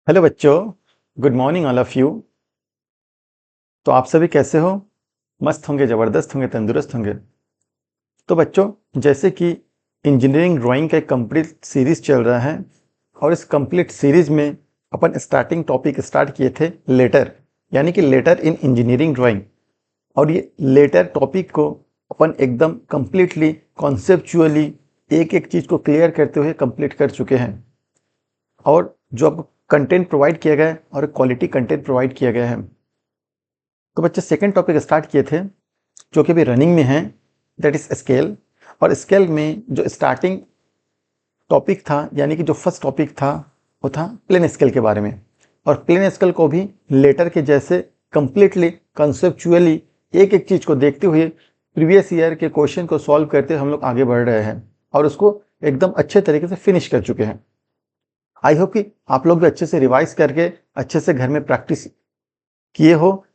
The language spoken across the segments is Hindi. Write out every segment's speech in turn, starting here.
हेलो बच्चों, good morning all of you. तो आप सभी कैसे हो? मस्त होंगे, ज़बरदस्त होंगे, तंदुरुस्त होंगे। तो बच्चों, जैसे कि इंजीनियरिंग ड्राइंग का एक कंप्लीट सीरीज चल रहा है और इस कंप्लीट सीरीज में अपन स्टार्टिंग टॉपिक स्टार्ट किए थे लेटर, यानी कि लेटर इन इंजीनियरिंग ड्राइंग। और ये लेटर टॉपिक को अपन एकदम कंप्लीटली कॉन्सेप्चुअली एक एक चीज़ को क्लियर करते हुए कंप्लीट कर चुके हैं। और जो अब कंटेंट प्रोवाइड किया गया है और क्वालिटी कंटेंट प्रोवाइड किया गया है। तो बच्चे सेकंड टॉपिक स्टार्ट किए थे जो कि अभी रनिंग में है, दैट इज स्केल। और स्केल में जो स्टार्टिंग टॉपिक था, यानी कि जो फर्स्ट टॉपिक था, वो था प्लेन स्केल के बारे में। और प्लेन स्केल को भी लेटर के जैसे कंप्लीटली कंसेप्चुअली एक एक चीज को देखते हुए प्रीवियस ईयर के क्वेश्चन को सॉल्व करते हुए हम लोग आगे बढ़ रहे हैं और उसको एकदम अच्छे तरीके से फिनिश कर चुके हैं। आई होप कि आप लोग भी अच्छे से रिवाइज करके अच्छे से घर में प्रैक्टिस किए हो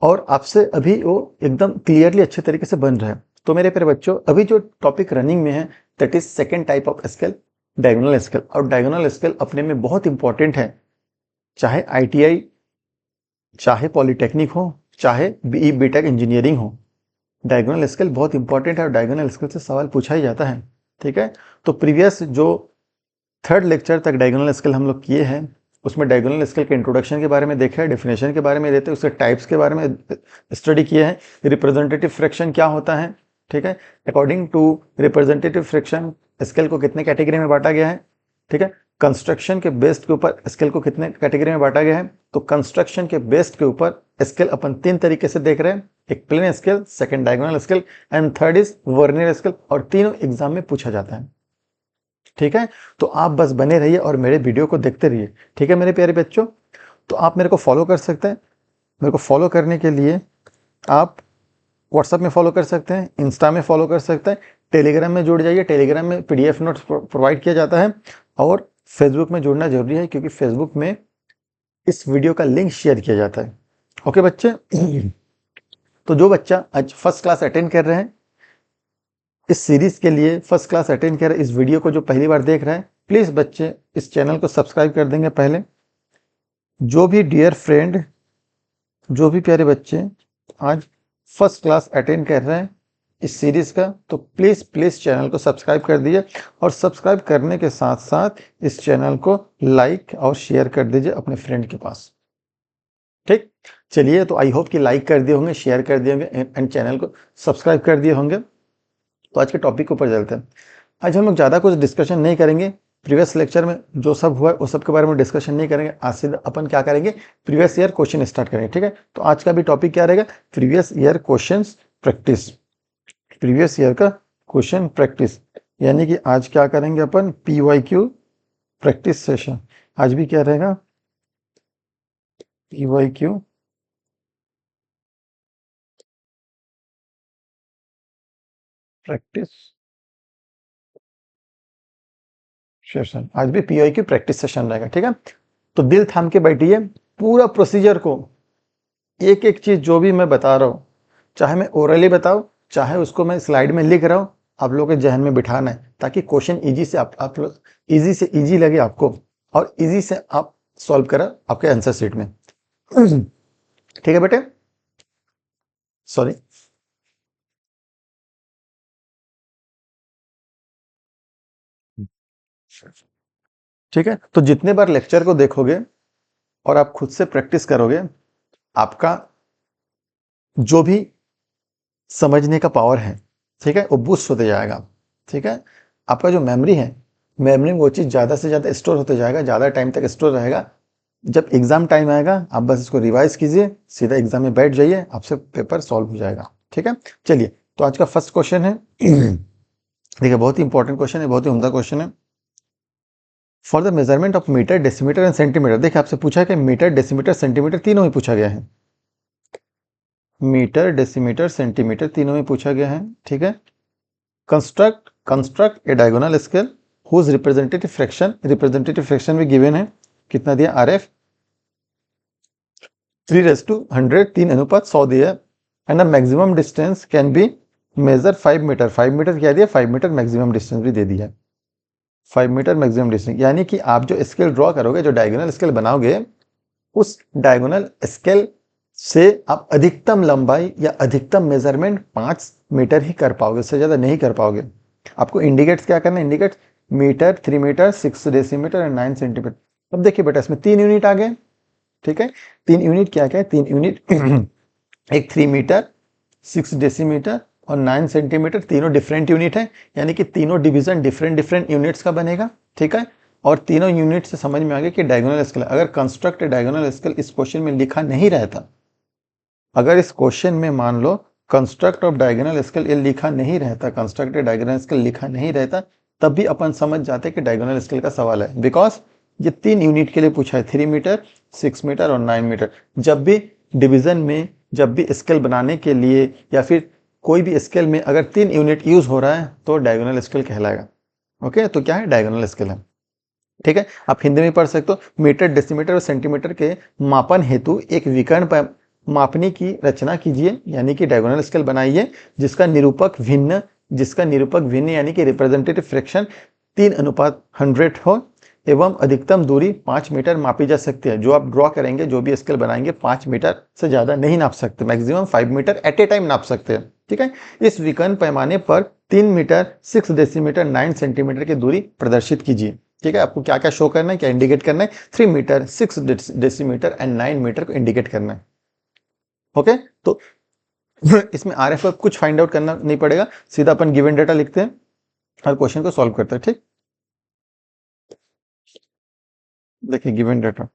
और आपसे अभी वो एकदम क्लियरली अच्छे तरीके से बन रहा है। तो मेरे प्यारे बच्चों, अभी जो टॉपिक रनिंग में है that is second type of scale, diagonal scale. और डायगोनल स्केल अपने में बहुत इंपॉर्टेंट है, चाहे आईटीआई, चाहे पॉलिटेक्निक हो, चाहे बीई बीटेक इंजीनियरिंग हो। डायगोनल स्केल बहुत इंपॉर्टेंट है और डायगोनल स्केल से सवाल पूछा ही जाता है। ठीक है, तो प्रीवियस जो थर्ड लेक्चर तक डायगोनल स्केल हम लोग किए हैं, उसमें डायगोनल स्केल के इंट्रोडक्शन के बारे में देखा है, डेफिनेशन के बारे में देते हैं, उसके टाइप्स के बारे में स्टडी किए हैं, रिप्रेजेंटेटिव फ्रैक्शन क्या होता है। ठीक है, according to representative fraction scale को कितने कैटेगरी में बांटा गया है। ठीक है, कंस्ट्रक्शन के बेस्ड के ऊपर स्केल को कितने कैटेगरी में बांटा गया है। तो कंस्ट्रक्शन के बेस्ड के ऊपर स्केल अपन तीन तरीके से देख रहे हैं, एक plane scale, second diagonal scale and third is vernier scale. और तीनों एग्जाम में पूछा जाता है। ठीक है, तो आप बस बने रहिए और मेरे वीडियो को देखते रहिए। ठीक है मेरे प्यारे बच्चों, तो आप मेरे को फॉलो कर सकते हैं। मेरे को फॉलो करने के लिए आप व्हाट्सएप में फॉलो कर सकते हैं, इंस्टा में फॉलो कर सकते हैं, टेलीग्राम में जुड़ जाइए, टेलीग्राम में पीडीएफ नोट्स प्रोवाइड किया जाता है। और फेसबुक में जुड़ना जरूरी है क्योंकि फेसबुक में इस वीडियो का लिंक शेयर किया जाता है। ओके बच्चे, तो जो बच्चा आज फर्स्ट क्लास अटेंड कर रहे हैं, इस सीरीज के लिए फर्स्ट क्लास अटेंड कर इस वीडियो को जो पहली बार देख रहा है, प्लीज बच्चे इस चैनल को सब्सक्राइब कर देंगे पहले। जो भी डियर फ्रेंड, जो भी प्यारे बच्चे आज फर्स्ट क्लास अटेंड कर रहे हैं इस सीरीज का, तो प्लीज प्लीज चैनल को सब्सक्राइब कर दीजिए और सब्सक्राइब करने के साथ साथ इस चैनल को लाइक और शेयर कर दीजिए अपने फ्रेंड के पास। ठीक, चलिए, तो आई होप कि लाइक कर दिए होंगे, शेयर कर दिए होंगे एंड चैनल को सब्सक्राइब कर दिए होंगे। तो आज के टॉपिक के ऊपर चलते हैं। आज हम लोग ज़्यादा कुछ डिस्कशन नहीं करेंगे, प्रीवियस लेक्चर में जो सब हुआ है उस सब के बारे में डिस्कशन नहीं करेंगे। आज से अपन क्या करेंगे, प्रीवियस ईयर क्वेश्चन स्टार्ट करेंगे। ठीक है, तो आज का भी टॉपिक क्या रहेगा, previous year question practice. Previous year का क्वेश्चन प्रैक्टिस, यानी कि आज क्या करेंगे अपन, PYQ प्रैक्टिस सेशन। आज भी क्या रहेगा, PYQ प्रैक्टिस सेशन। आज भी PYQ प्रैक्टिस सेशन रहेगा। ठीक है, तो दिल थाम के बैठिए, पूरा प्रोसीजर को एक एक चीज जो भी मैं बता रहा हूँ, चाहे मैं ओरली बताऊँ, चाहे उसको मैं स्लाइड में लिख रहा हूँ, आप लोगों के जहन में बिठाना है ताकि क्वेश्चन इजी से आप लोग इजी से इजी लगे आपको और इजी से आप सॉल्व करें आपके आंसर शीट में। ठीक है बेटे, सॉरी। ठीक है, तो जितने बार लेक्चर को देखोगे और आप खुद से प्रैक्टिस करोगे, आपका जो भी समझने का पावर है, ठीक है, वो बूस्ट होते जाएगा। ठीक है, आपका जो मेमोरी है, मेमोरी में वो चीज़ ज़्यादा से ज़्यादा स्टोर होते जाएगा, ज़्यादा टाइम तक स्टोर रहेगा। जब एग्जाम टाइम आएगा आप बस इसको रिवाइज कीजिए, सीधा एग्जाम में बैठ जाइए, आपसे पेपर सॉल्व हो जाएगा। ठीक है, चलिए, तो आज का फर्स्ट क्वेश्चन है देखिए, बहुत ही इंपॉर्टेंट क्वेश्चन है, बहुत ही उम्दा क्वेश्चन है। For the measurement of metre, decimetre and centimetre. देखिए, आपसे पूछा है कि मीटर, डेसीमीटर, सेंटीमीटर तीनों में पूछा गया है। मीटर, डेसीमीटर, सेंटीमीटर तीनों में पूछा गया है। ठीक है, construct a diagonal scale whose representative fraction भी गिवन है। कितना दिया, RF 3:100, 3:100 दिया है। And the maximum distance can be measure 5 metre, 5 metre क्या दिया, 5 मीटर मैक्सिमम डिस्टेंस भी दे दिया है। 5 मीटर मैक्सिमम डिस्टेंस, यानी कि आप जो स्केल ड्रॉ करोगे, जो डायगोनल स्केल बनाओगे, उस डायगोनल स्केल से आप अधिकतम लंबाई या अधिकतम मेजरमेंट 5 मीटर ही कर पाओगे, उससे ज़्यादा नहीं कर पाओगे। आपको इंडिकेट्स क्या करना है, indicate metre, 3 metre, 6 decimetre and 9 centimetre. अब देखिए बेटा, इसमें 3 यूनिट आ गए, ठीक है। 3 यूनिट क्या क्या है, 3 यूनिट एक 3 मीटर, 6 डेसीमीटर और 9 सेंटीमीटर, तीनों डिफरेंट यूनिट है, यानी कि तीनों डिवीजन डिफरेंट डिफरेंट यूनिट्स का बनेगा, ठीक है। और तीनों यूनिट से समझ में आ गया कि डायगोनल स्केल, अगर कंस्ट्रक्ट डायगोनल स्केल इस क्वेश्चन में लिखा नहीं रहता, अगर इस क्वेश्चन में मान लो कंस्ट्रक्ट ऑफ डायगोनल स्केल ये लिखा नहीं रहता, कंस्ट्रक्ट डायगोनल स्केल लिखा नहीं रहता, तब भी अपन समझ जाते कि डायगोनल स्केल का सवाल है, बिकॉज ये 3 यूनिट के लिए पूछा है, 3 मीटर, 6 मीटर और 9 मीटर। जब भी डिवीजन में, जब भी स्केल बनाने के लिए या फिर कोई भी स्केल में अगर 3 यूनिट यूज हो रहा है तो डायगोनल स्केल कहलाएगा। ओके, तो क्या है, डायगोनल स्केल है, ठीक है। आप हिंदी में पढ़ सकते हो, मीटर, डेसीमीटर और सेंटीमीटर के मापन हेतु एक विकर्ण मापनी की रचना कीजिए, यानी कि डायगोनल स्केल बनाइए जिसका निरूपक भिन्न, यानी कि रिप्रेजेंटेटिव फ्रैक्शन 3:100 हो एवं अधिकतम दूरी 5 मीटर मापी जा सकती है। जो आप ड्रॉ करेंगे, जो भी स्केल बनाएंगे, 5 मीटर से ज्यादा नहीं नाप सकते, maximum 5 metre at a time नाप सकते हैं, ठीक है। इस विकर्ण पैमाने पर 3 मीटर, 6 डेसीमीटर, 9 सेंटीमीटर की दूरी प्रदर्शित कीजिए, ठीक है। आपको क्या क्या शो करना है, क्या इंडिकेट करना है, 3 मीटर, 6 डेसीमीटर एंड 9 मीटर को इंडिकेट करना है। ओके, तो इसमें आरएफ कुछ फाइंड आउट करना नहीं पड़ेगा, सीधा अपन गिवन डेटा लिखते हैं और क्वेश्चन को सॉल्व करते हैं, ठीक। देखिए गिवन डेटा,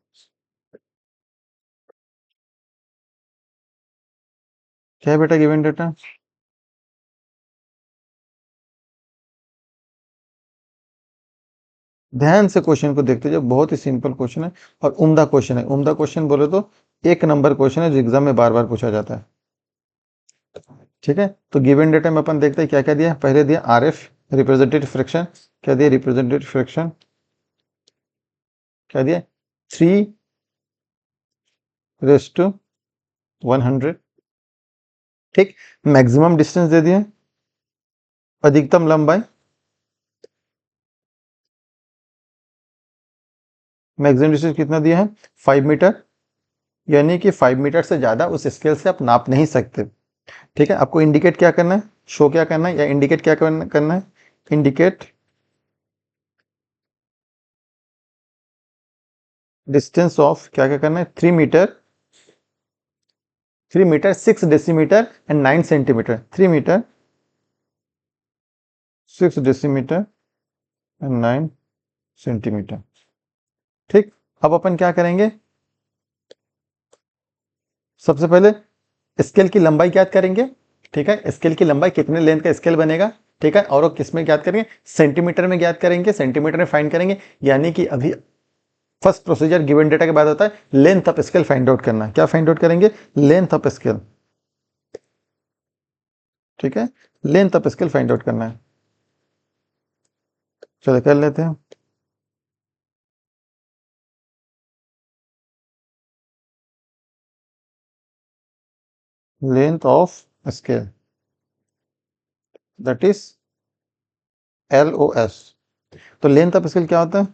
क्या है बेटा गिवन डेटा, ध्यान से क्वेश्चन को देखते जाओ, बहुत ही सिंपल क्वेश्चन है और उम्दा क्वेश्चन है। उम्दा क्वेश्चन बोले तो 1 नंबर क्वेश्चन है जो एग्जाम में बार बार पूछा जाता है, ठीक है। तो गिवन डेटा में अपन देखते हैं क्या क्या दिया। पहले दिया आरएफ, रिप्रेजेंटेटिव फ्रैक्शन, क्या दिया, रिप्रेजेंटेटिव फ्रैक्शन क्या दिया, 3:100, ठीक। मैक्सिमम डिस्टेंस दे दिया, अधिकतम लंबाई, मैक्सिमम डिस्टेंस कितना दिया है, 5 मीटर, यानी कि 5 मीटर से ज्यादा उस स्केल से आप नाप नहीं सकते, ठीक है। आपको इंडिकेट क्या करना है, शो क्या करना है, या इंडिकेट क्या करना है, इंडिकेट डिस्टेंस ऑफ, क्या क्या करना है, 3 metre, 6 decimetre and 9 centimetre, 3 metre, 6 decimetre and 9 centimetre, ठीक। अब अपन क्या करेंगे, सबसे पहले स्केल की लंबाई ज्ञात करेंगे, ठीक है। स्केल की लंबाई, कितने लेंथ का स्केल बनेगा, ठीक है। और किस में ज्ञात करेंगे, सेंटीमीटर में ज्ञात करेंगे, सेंटीमीटर में फाइंड करेंगे, यानी कि अभी फर्स्ट प्रोसीजर गिवन डेटा के बाद होता है length of scale find out करना। क्या फाइंड आउट करेंगे, लेंथ ऑफ स्केल, ठीक है। Length of scale find out करना है, चलो कर लेते हैं। Length of scale that is LOS। तो लेंथ ऑफ स्केल क्या होता है,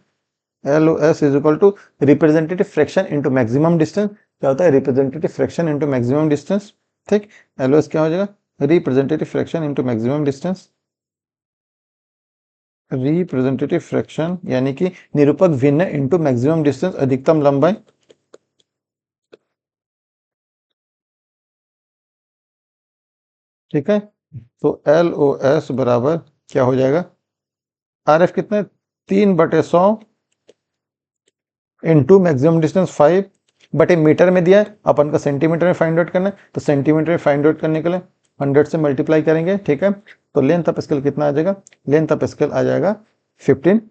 LOS is equal to representative fraction into maximum distance. क्या होता है, representative fraction into maximum distance, ठीक। LOS क्या हो जाएगा, representative fraction into maximum distance, representative fraction यानी कि निरूपक भिन्न इंटू मैक्सिमम डिस्टेंस, अधिकतम लंबाई, ठीक है। तो LOS बराबर क्या हो जाएगा, RF कितने, 3/100 इंटू मैक्सिमम डिस्टेंस 5 बटे मीटर में दिया है, अपन को सेंटीमीटर में फाइंड आउट करना है, तो सेंटीमीटर में फाइंड आउट करने के लिए 100 से मल्टीप्लाई करेंगे, ठीक है। तो लेंथ ऑफ स्केल कितना आ जाएगा, लेंथ ऑफ स्केल आ जाएगा 15,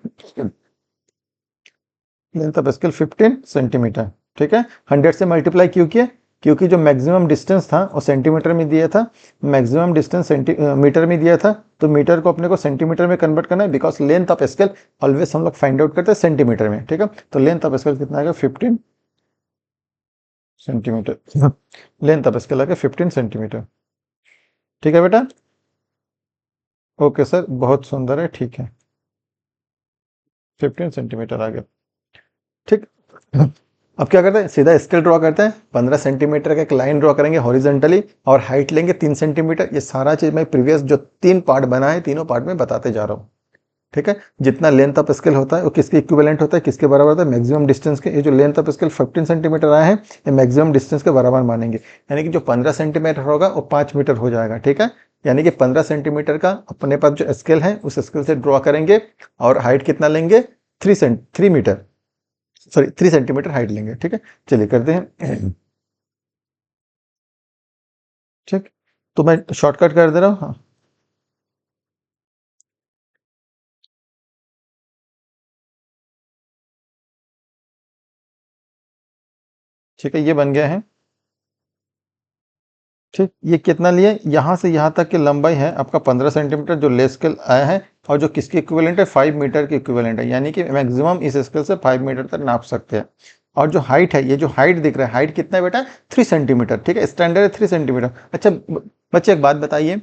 लेंथ ऑफ स्केल 15 सेंटीमीटर, ठीक है। 100 से मल्टीप्लाई क्यों किया, क्योंकि जो मैक्सिमम डिस्टेंस था वो सेंटीमीटर में दिया था, मैक्सिमम डिस्टेंस मीटर में दिया था, तो मीटर को अपने को सेंटीमीटर में कन्वर्ट करना है, because length of scale always हम लोग फाइंड आउट करते हैं सेंटीमीटर में, ठीक है। तो लेंथ ऑफ स्केल कितना आएगा, 15 सेंटीमीटर, लेंथ ऑफ स्केल आएगा 15 सेंटीमीटर, ठीक है बेटा। ओके सर, बहुत सुंदर है, ठीक है। 15 सेंटीमीटर आ गया। ठीक। अब क्या करते हैं, सीधा स्केल ड्रॉ करते हैं, 15 सेंटीमीटर का एक लाइन ड्रॉ करेंगे हॉरिजेंटली, और हाइट लेंगे 3 सेंटीमीटर। ये सारा चीज मैं प्रीवियस जो 3 पार्ट बना है, तीनों पार्ट में बताते जा रहा हूँ। ठीक है, जितना लेंथ ऑफ स्केल होता है वो किसके इक्विवेलेंट होता है, किसके बराबर होता है, मैक्सिमम डिस्टेंस के। ये जो लेंथ ऑफ स्केल 15 सेंटीमीटर आया है, ये मैक्सिमम डिस्टेंस के बराबर मानेंगे। यानी कि जो 15 सेंटीमीटर होगा वो 5 मीटर हो जाएगा। ठीक है, यानी कि 15 सेंटीमीटर का अपने पास जो स्केल है उस स्केल से ड्रॉ करेंगे, और हाइट कितना लेंगे, 3 मीटर, सॉरी 3 सेंटीमीटर हाइट लेंगे। ठीक है, चलिए करते हैं। ठीक, तो मैं शॉर्टकट कर दे रहा हूँ। हाँ, ठीक है, ये बन गया है। ठीक, ये कितना लिए, यहाँ से यहाँ तक की लंबाई है आपका 15 सेंटीमीटर जो ले स्केल आया है, और जो किसकी इक्विवेलेंट है, 5 मीटर की इक्विवेलेंट है। यानी कि मैक्सिमम इस स्केल से 5 मीटर तक नाप सकते हैं। और जो हाइट है, ये जो हाइट दिख रहा है, हाइट कितना है बेटा, 3 सेंटीमीटर। ठीक है, स्टैंडर्ड है 3 सेंटीमीटर। अच्छा बच्चे एक बात बताइए,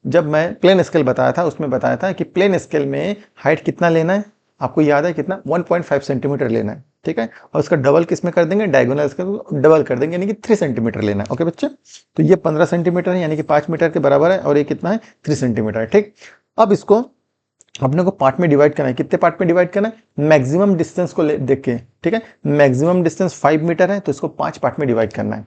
जब मैं प्लेन स्केल बताया था उसमें बताया था कि प्लेन स्केल में हाइट कितना लेना है, आपको याद है कितना, 1.5 सेंटीमीटर लेना है। ठीक है, और उसका डबल किस में कर देंगे, डायगोनल स्केल डबल कर देंगे, यानी कि 3 सेंटीमीटर लेना है। ओके बच्चे, तो ये 15 सेंटीमीटर है, यानी कि 5 मीटर के बराबर है, और ये कितना है, 3 सेंटीमीटर है। ठीक, अब इसको अपने को पार्ट में डिवाइड करना है। कितने पार्ट में डिवाइड करना है, मैक्सिमम डिस्टेंस को देख के। ठीक है, मैक्सिमम डिस्टेंस 5 मीटर है, तो इसको 5 पार्ट में डिवाइड करना है।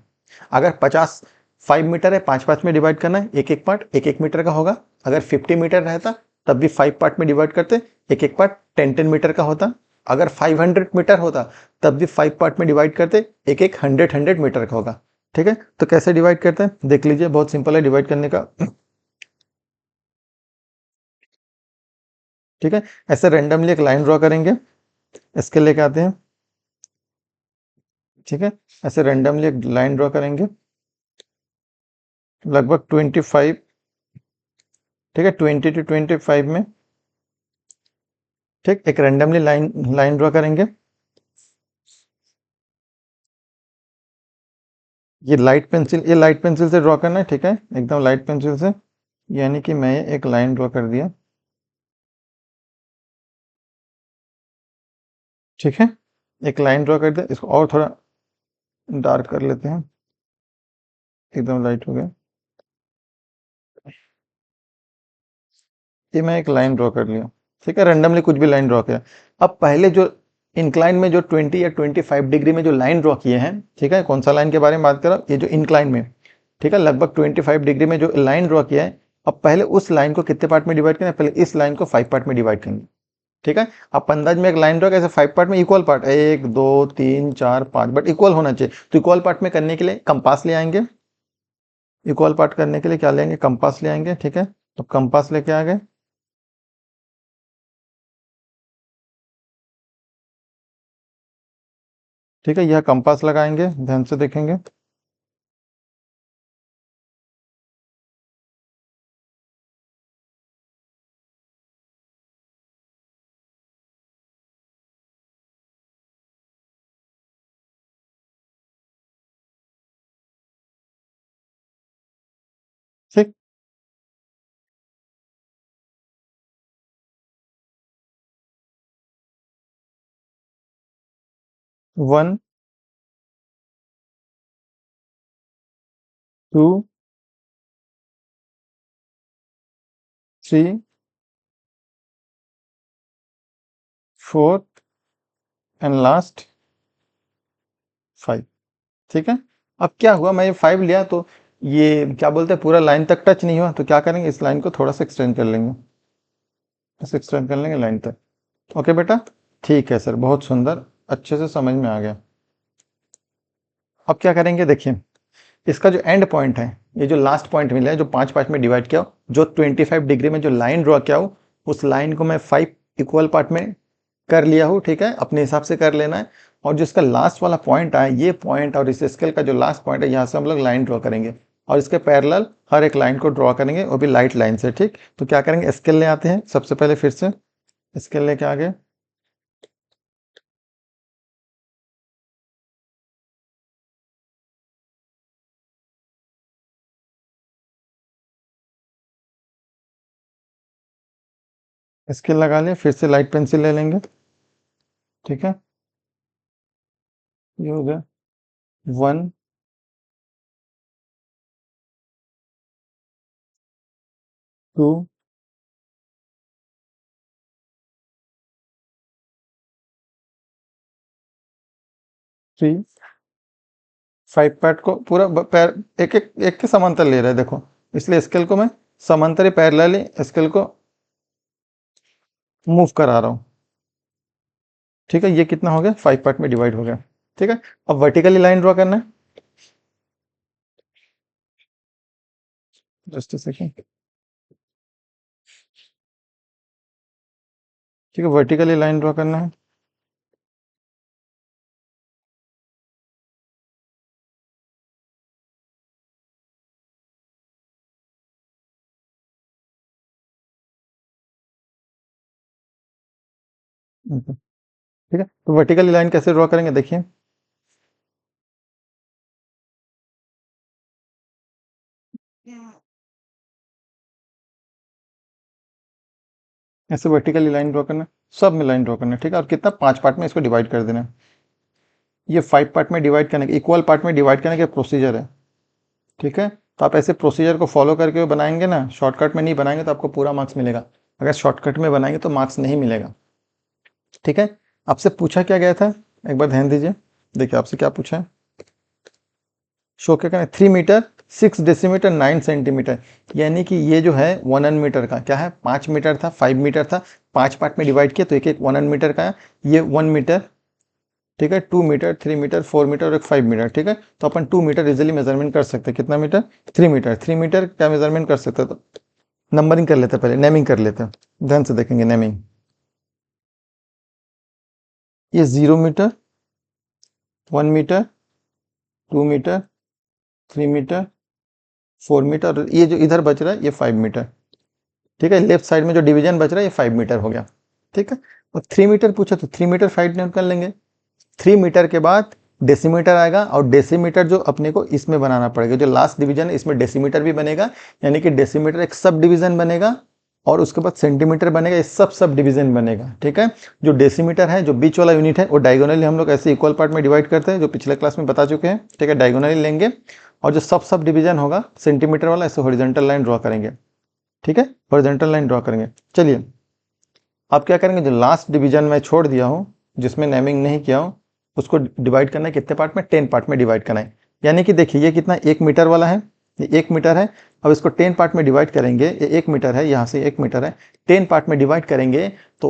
अगर 50 5 मीटर है, 5 पार्ट में डिवाइड करना है, एक एक पार्ट एक एक मीटर का होगा। अगर 50 मीटर रहता तब भी 5 पार्ट में डिवाइड करते, एक एक पार्ट 10 मीटर का होता। अगर 500 मीटर होता तब भी 5 पार्ट में डिवाइड करते, एक एक 100 मीटर का होगा। ठीक है, तो कैसे डिवाइड करते हैं देख लीजिए, बहुत सिंपल है डिवाइड करने का। ठीक है, ऐसे रैंडमली एक लाइन ड्रॉ करेंगे, इसके लेके आते हैं। ठीक है, ऐसे रैंडमली एक लाइन ड्रॉ करेंगे, लगभग 25। ठीक है, 20 to 25 में। ठीक, एक रैंडमली लाइन लाइन ड्रॉ करेंगे। ये लाइट पेंसिल से ड्रॉ करना है। ठीक है, एकदम लाइट पेंसिल से, यानी कि मैं एक लाइन ड्रॉ कर दिया। ठीक है, एक लाइन ड्रॉ कर दिया, इसको और थोड़ा डार्क कर लेते हैं, एकदम लाइट हो गया। ये मैं एक लाइन ड्रॉ कर लिया। ठीक है, रैंडमली कुछ भी लाइन ड्रॉ किया। अब पहले जो इंक्लाइन में जो 20 या 25 डिग्री में जो लाइन ड्रॉ किए हैं, ठीक है, कौन सा लाइन के बारे में बात कर रहा हूँ, ये जो इंक्लाइन में, ठीक है, लगभग 25 डिग्री में जो लाइन ड्रॉ किया है, अब पहले उस लाइन को कितने पार्ट में डिवाइड करें, पहले इस लाइन को 5 पार्ट में डिवाइड करेंगे। ठीक है, अब अंदाज में एक लाइन ड्रॉ कैसे, 5 पार्ट में इक्वल पार्ट, 1 2 3 4 5, बट इक्वल होना चाहिए। तो इक्वल पार्ट में करने के लिए कंपास ले आएंगे। इक्वल पार्ट करने के लिए क्या लेंगे, कंपास ले आएंगे। ठीक है, तो कंपास लेके आ गए। ठीक है, यह कंपास लगाएंगे, ध्यान से देखेंगे। ठीक, 1 2 3 4 एंड लास्ट 5। ठीक है, अब क्या हुआ, मैं ये 5 लिया तो ये क्या बोलते हैं, पूरा लाइन तक टच नहीं हुआ, तो क्या करेंगे, इस लाइन को थोड़ा सा एक्सटेंड कर लेंगे, ऐसे एक्सटेंड कर लेंगे लाइन तक। ओके बेटा, ठीक है सर, बहुत सुंदर, अच्छे से समझ में आ गया। अब क्या करेंगे देखिए, इसका जो एंड पॉइंट है, ये जो लास्ट पॉइंट मिला है, जो 5 पार्ट में डिवाइड किया हो, जो 25 डिग्री में जो लाइन ड्रॉ किया हो, उस लाइन को मैं 5 इक्वल पार्ट में कर लिया हूँ। ठीक है, अपने हिसाब से कर लेना है। और जो इसका लास्ट वाला पॉइंट है, ये पॉइंट और इस स्केल का जो लास्ट पॉइंट है, यहाँ से हम लोग लाइन ड्रॉ करेंगे, और इसके पैरेलल हर एक लाइन को ड्रॉ करेंगे, वो भी लाइट लाइन से। ठीक, तो क्या करेंगे, स्केल ले आते हैं सबसे पहले, फिर से स्केल लेके आ गए। स्केल लगा लिया, फिर से लाइट पेंसिल ले लेंगे। ठीक है, ये हो गया 1 2 3 5 पार्ट को पूरा पैर एक एक एक के समांतर ले रहा है देखो, इसलिए स्केल को मैं समांतर ही पैरेलली स्केल को मूव करा रहा हूँ। ठीक है, ये कितना हो गया 5 पार्ट में डिवाइड हो गया। ठीक है, अब वर्टिकली लाइन ड्रॉ करना है। Just second. ठीक है, वर्टिकली लाइन ड्रॉ करना है। ठीक है, तो वर्टिकली लाइन कैसे ड्रॉ करेंगे देखिए, ऐसे वर्टिकली लाइन ड्रॉ करना है, सब में लाइन ड्रॉ करना है। ठीक है, और कितना 5 पार्ट में इसको डिवाइड कर देना है। ये 5 पार्ट में डिवाइड करने के इक्वल पार्ट में डिवाइड करने का प्रोसीजर है। ठीक है, तो आप ऐसे प्रोसीजर को फॉलो करके बनाएंगे ना, शॉर्टकट में नहीं बनाएंगे तो आपको पूरा मार्क्स मिलेगा, अगर शॉर्टकट में बनाएंगे तो मार्क्स नहीं मिलेगा। ठीक है, आपसे पूछा क्या गया था, एक बार ध्यान दीजिए, देखिए आपसे क्या पूछा है, शो क्या करें 3 मीटर 6 डेसीमीटर 9 सेंटीमीटर, यानी कि ये जो है 1 मीटर का क्या है, 5 मीटर था 5 मीटर था, 5 पार्ट में डिवाइड किया तो एक एक 1 मीटर का है, ये 1 मीटर। ठीक है, 2 मीटर 3 मीटर 4 मीटर और एक 5 मीटर। ठीक है, तो अपन 2 मीटर इजिली मेजरमेंट कर सकते हैं, कितना मीटर 3 मीटर, 3 मीटर क्या मेजरमेंट कर सकते हैं, तो नंबरिंग कर लेते हैं, पहले नेमिंग कर लेते हैं, ध्यान से देखेंगे नेमिंग। ये 0 metre 1 metre 2 metre 3 metre 4 metre और ये जो इधर बच रहा है ये 5 मीटर। ठीक है, लेफ्ट साइड में जो डिवीजन बच रहा है ये 5 मीटर हो गया। ठीक है, और 3 मीटर पूछा तो 3 मीटर 5 नोट कर लेंगे। 3 मीटर के बाद डेसीमीटर आएगा और डेसीमीटर जो अपने को इसमें बनाना पड़ेगा, जो लास्ट डिवीजन है इसमें डेसीमीटर भी बनेगा, यानी कि डेसीमीटर एक सब डिवीजन बनेगा और उसके बाद सेंटीमीटर बनेगा, ये सब डिवीजन बनेगा। ठीक है, जो डेसीमीटर है जो बीच वाला यूनिट है वो डायगोनली हम लोग ऐसे इक्वल पार्ट में डिवाइड करते हैं, जो पिछले क्लास में बता चुके हैं। ठीक है, डायगोनली लेंगे और जो सब डिवीजन होगा सेंटीमीटर वाला ऐसे हॉरिजॉन्टल लाइन ड्रॉ करेंगे। ठीक है, हॉरिजॉन्टल लाइन ड्रॉ करेंगे। चलिए आप क्या करेंगे, जो लास्ट डिवीजन मैं छोड़ दिया हूँ जिसमें नेमिंग नहीं किया हूँ, उसको डिवाइड करना है कितने पार्ट में, 10 पार्ट में डिवाइड करना है। यानी कि देखिए ये कितना 1 मीटर वाला है, ये 1 मीटर है, अब इसको 10 पार्ट में डिवाइड करेंगे, ये 1 मीटर है, यहाँ से 1 मीटर है, 10 पार्ट में डिवाइड करेंगे तो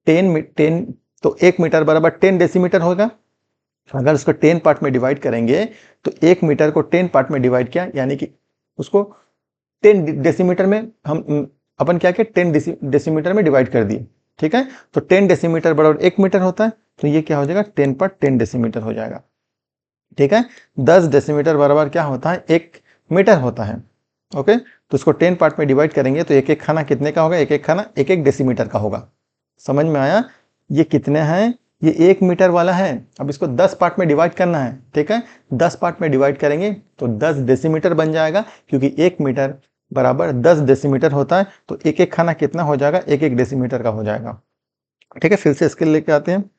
10 तो 1 मीटर बराबर 10 डेसीमीटर होगा। अगर उसको 10 पार्ट में डिवाइड करेंगे तो 1 मीटर को 10 पार्ट में डिवाइड किया, यानी कि उसको 10 डेसीमीटर में हम अपन क्या किया 10 डेसीमीटर में डिवाइड कर दिए। ठीक है, तो 10 डेसीमीटर बराबर 1 मीटर होता है, तो ये क्या हो जाएगा 10 पर 10 डेसीमीटर हो जाएगा। ठीक है, 10 डेसीमीटर बराबर क्या होता है 1 मीटर होता है। ओके, तो इसको 10 पार्ट में डिवाइड करेंगे तो एक एक खाना कितने का होगा, एक एक खाना एक एक डेसीमीटर का होगा। समझ में आया, ये कितने हैं, ये 1 मीटर वाला है, अब इसको 10 पार्ट में डिवाइड करना है। ठीक है, 10 पार्ट में डिवाइड करेंगे तो 10 डेसीमीटर बन जाएगा, क्योंकि 1 मीटर बराबर 10 डेसीमीटर होता है, तो एक एक खाना कितना हो जाएगा, एक एक डेसीमीटर का हो जाएगा। ठीक है, फिर से स्केल लेके आते हैं।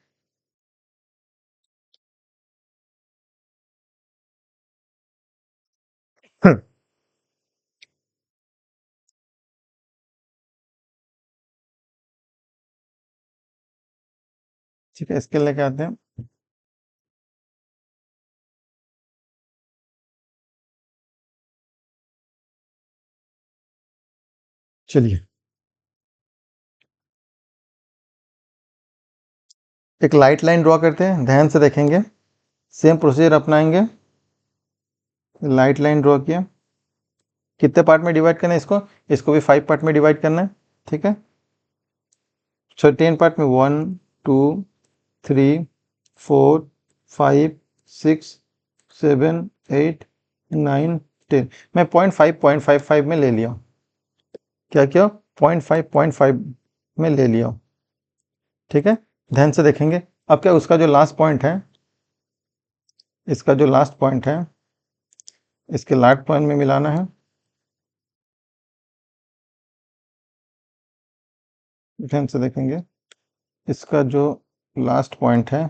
ठीक है, स्केल लेके आते हैं। चलिए एक लाइट लाइन ड्रॉ करते हैं, ध्यान से देखेंगे, सेम प्रोसीजर अपनाएंगे। लाइट लाइन ड्रॉ किया, कितने पार्ट में डिवाइड करना है इसको, इसको भी 5 पार्ट में डिवाइड करना है। ठीक है, सो 10 पार्ट में 1 2 3 4 5 6 7 8 9 10, मैं 0.5 में ले लिया, क्या किया 0.5 में ले लिया। ठीक है, ध्यान से देखेंगे, अब क्या उसका जो लास्ट पॉइंट है, इसका जो लास्ट पॉइंट है इसके लास्ट पॉइंट में मिलाना है। ध्यान से देखेंगे, इसका जो लास्ट पॉइंट है,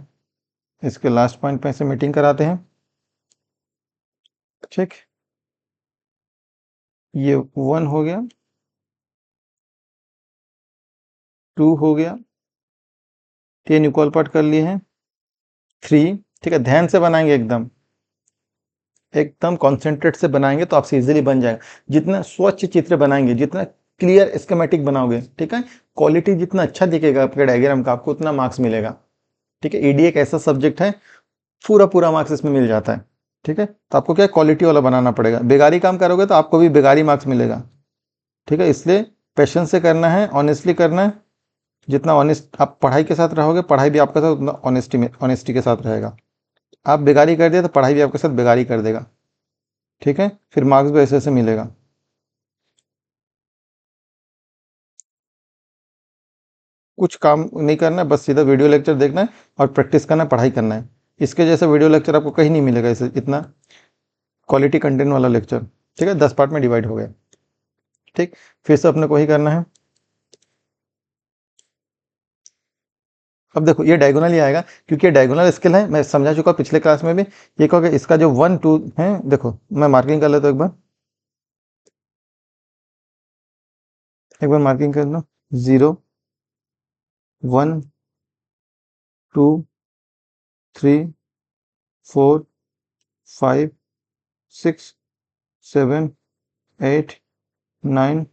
इसके लास्ट पॉइंट पे से मीटिंग कराते हैं। ठीक, ये 1 हो गया, 2 हो गया, 3 इक्वल पार्ट कर लिए हैं, 3। ठीक है, ध्यान से बनाएंगे, एकदम एकदम कॉन्सेंट्रेट से बनाएंगे तो आपसे इजीली बन जाएगा। जितना स्वच्छ चित्र बनाएंगे, जितना क्लियर स्कीमेटिक बनाओगे, ठीक है, क्वालिटी जितना अच्छा दिखेगा आपके डायग्राम का, आपको उतना मार्क्स मिलेगा। ठीक है, ईडी एक ऐसा सब्जेक्ट है, पूरा पूरा मार्क्स इसमें मिल जाता है। ठीक है, तो आपको क्या क्वालिटी वाला बनाना पड़ेगा। बेगारी काम करोगे तो आपको भी बेगारी मार्क्स मिलेगा। ठीक है, इसलिए पेशेंस से करना है, ऑनेस्टली करना है। जितना ऑनेस्ट आप पढ़ाई के साथ रहोगे, पढ़ाई भी आपके साथ उतना ऑनेस्टी के साथ रहेगा। आप बेगारी कर दिया तो पढ़ाई भी आपके साथ बेगारी कर देगा। ठीक है, फिर मार्क्स भी ऐसे ऐसे मिलेगा। कुछ काम नहीं करना है, बस सीधा वीडियो लेक्चर देखना है और प्रैक्टिस करना है, पढ़ाई करना है। इसके जैसा वीडियो लेक्चर आपको कहीं नहीं मिलेगा, इसे इतना क्वालिटी कंटेंट वाला लेक्चर। ठीक है, 10 पार्ट में डिवाइड हो गया। ठीक, फिर से अपने को ही करना है। अब देखो ये डायगोनल ही आएगा, क्योंकि ये डायगोनल स्केल है, मैं समझा चुका पिछले क्लास में भी। ये कहोगे इसका जो 1 2 है, देखो मैं मार्किंग कर लेता हूँ, एक बार मार्किंग कर लो। 0 1 2 3 4 5 6 7 8 9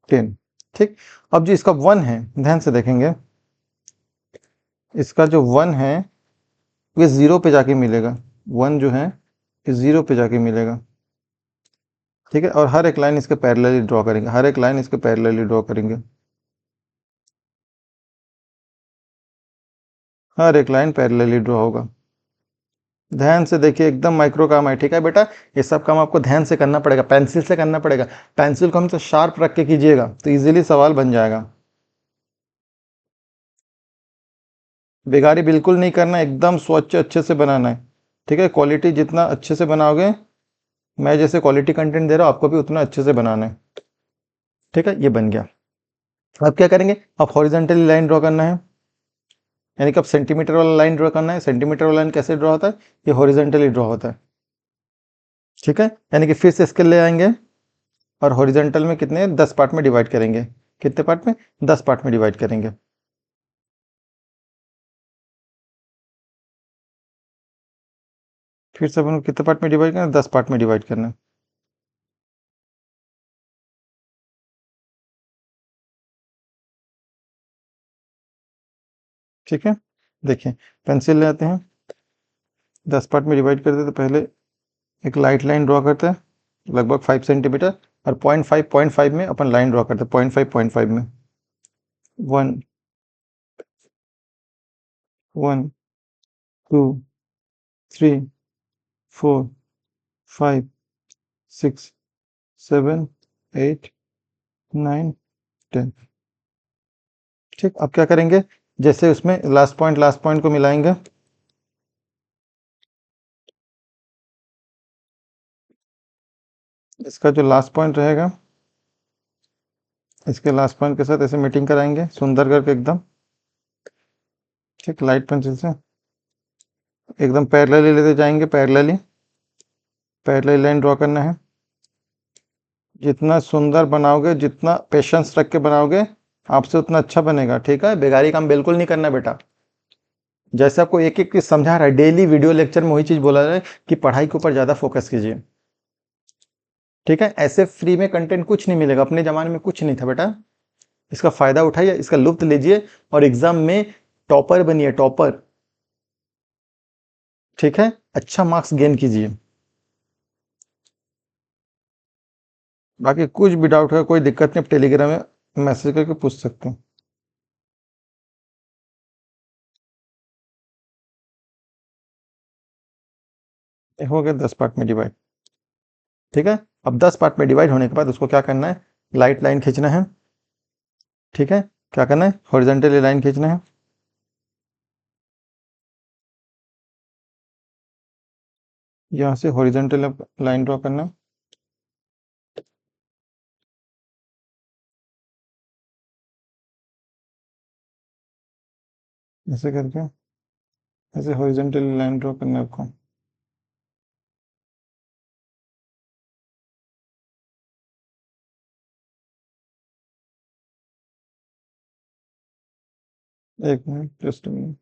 10। ठीक, अब जो इसका 1 है, ध्यान से देखेंगे, इसका जो 1 है ये 0 पे जाके मिलेगा। 1 जो है ये 0 पे जाके मिलेगा। ठीक है, और हर एक लाइन इसके पैरेलली ड्रॉ करेंगे, हर एक लाइन इसके पैरेलली ड्रॉ करेंगे, हर एक लाइन पैरेलली ड्रॉ होगा। ध्यान से देखिए, एकदम माइक्रो काम है। ठीक है बेटा, ये सब काम आपको ध्यान से करना पड़ेगा, पेंसिल से करना पड़ेगा। पेंसिल को हमसे शार्प रख के कीजिएगा तो इजीली सवाल बन जाएगा। बेगारी बिल्कुल नहीं करना, एकदम स्वच्छ अच्छे से बनाना है। ठीक है, क्वालिटी जितना अच्छे से बनाओगे, मैं जैसे क्वालिटी कंटेंट दे रहा हूँ आपको भी उतना अच्छे से बनाना है। ठीक है, ये बन गया। अब क्या करेंगे, अब हॉरिजेंटली लाइन ड्रॉ करना है, यानी कि अब सेंटीमीटर वाला लाइन ड्रॉ करना है। सेंटीमीटर वाला लाइन कैसे ड्रॉ होता है, ये हॉरिजेंटली ड्रॉ होता है। ठीक है, यानी कि फिर से स्केल ले आएंगे और हॉरिजेंटल में कितने 10 पार्ट में डिवाइड करेंगे। कितने पार्ट में, 10 पार्ट में डिवाइड करेंगे। फिर से अपन को कितने पार्ट में डिवाइड करना है, 10 पार्ट में डिवाइड करना है। ठीक है, देखिए पेंसिल ले आते हैं, 10 पार्ट में डिवाइड करते तो पहले एक लाइट लाइन ड्रॉ करते हैं, लगभग 5 सेंटीमीटर, और 0.5 में अपन लाइन ड्रॉ करते हैं, 0.5 में 1 1 2 3 4 5 6 7 8 9 10। ठीक, अब क्या करेंगे, जैसे उसमें लास्ट पॉइंट को मिलाएंगे। इसका जो लास्ट पॉइंट रहेगा, इसके लास्ट पॉइंट के साथ ऐसे मीटिंग कराएंगे सुंदर करके एकदम। ठीक, लाइट पेंसिल से एकदम पैरेलली लेते जाएंगे, पैरेलली पैरेलली लाइन ड्रॉ करना है। जितना सुंदर बनाओगे, जितना पेशेंस रख के बनाओगे, आपसे उतना अच्छा बनेगा। ठीक है, बेगारी काम बिल्कुल नहीं करना बेटा। जैसे आपको एक एक चीज समझा रहा है, डेली वीडियो लेक्चर में वही चीज बोला रहा है कि पढ़ाई के ऊपर ज्यादा फोकस कीजिए। ठीक है, ऐसे फ्री में कंटेंट कुछ नहीं मिलेगा, अपने जमाने में कुछ नहीं था बेटा। इसका फायदा उठाइए, इसका लुत्फ लीजिए और एग्जाम में टॉपर बनिए, टॉपर। ठीक है, अच्छा मार्क्स गेन कीजिए। बाकी कुछ भी डाउट है, कोई दिक्कत नहीं, आप टेलीग्राम में मैसेज करके पूछ सकते हैं। ये हो गया 10 पार्ट में डिवाइड। ठीक है, अब 10 पार्ट में डिवाइड होने के बाद उसको क्या करना है, लाइट लाइन खींचना है। ठीक है, क्या करना है, हॉरिजॉन्टली लाइन खींचना है। यहाँ से हॉरिजॉन्टल लाइन ड्रॉ करना है। ऐसे करके ऐसे हॉरिजॉन्टल लाइन ड्रॉ करना है आपको। एक मिनट, जस्ट मिनट।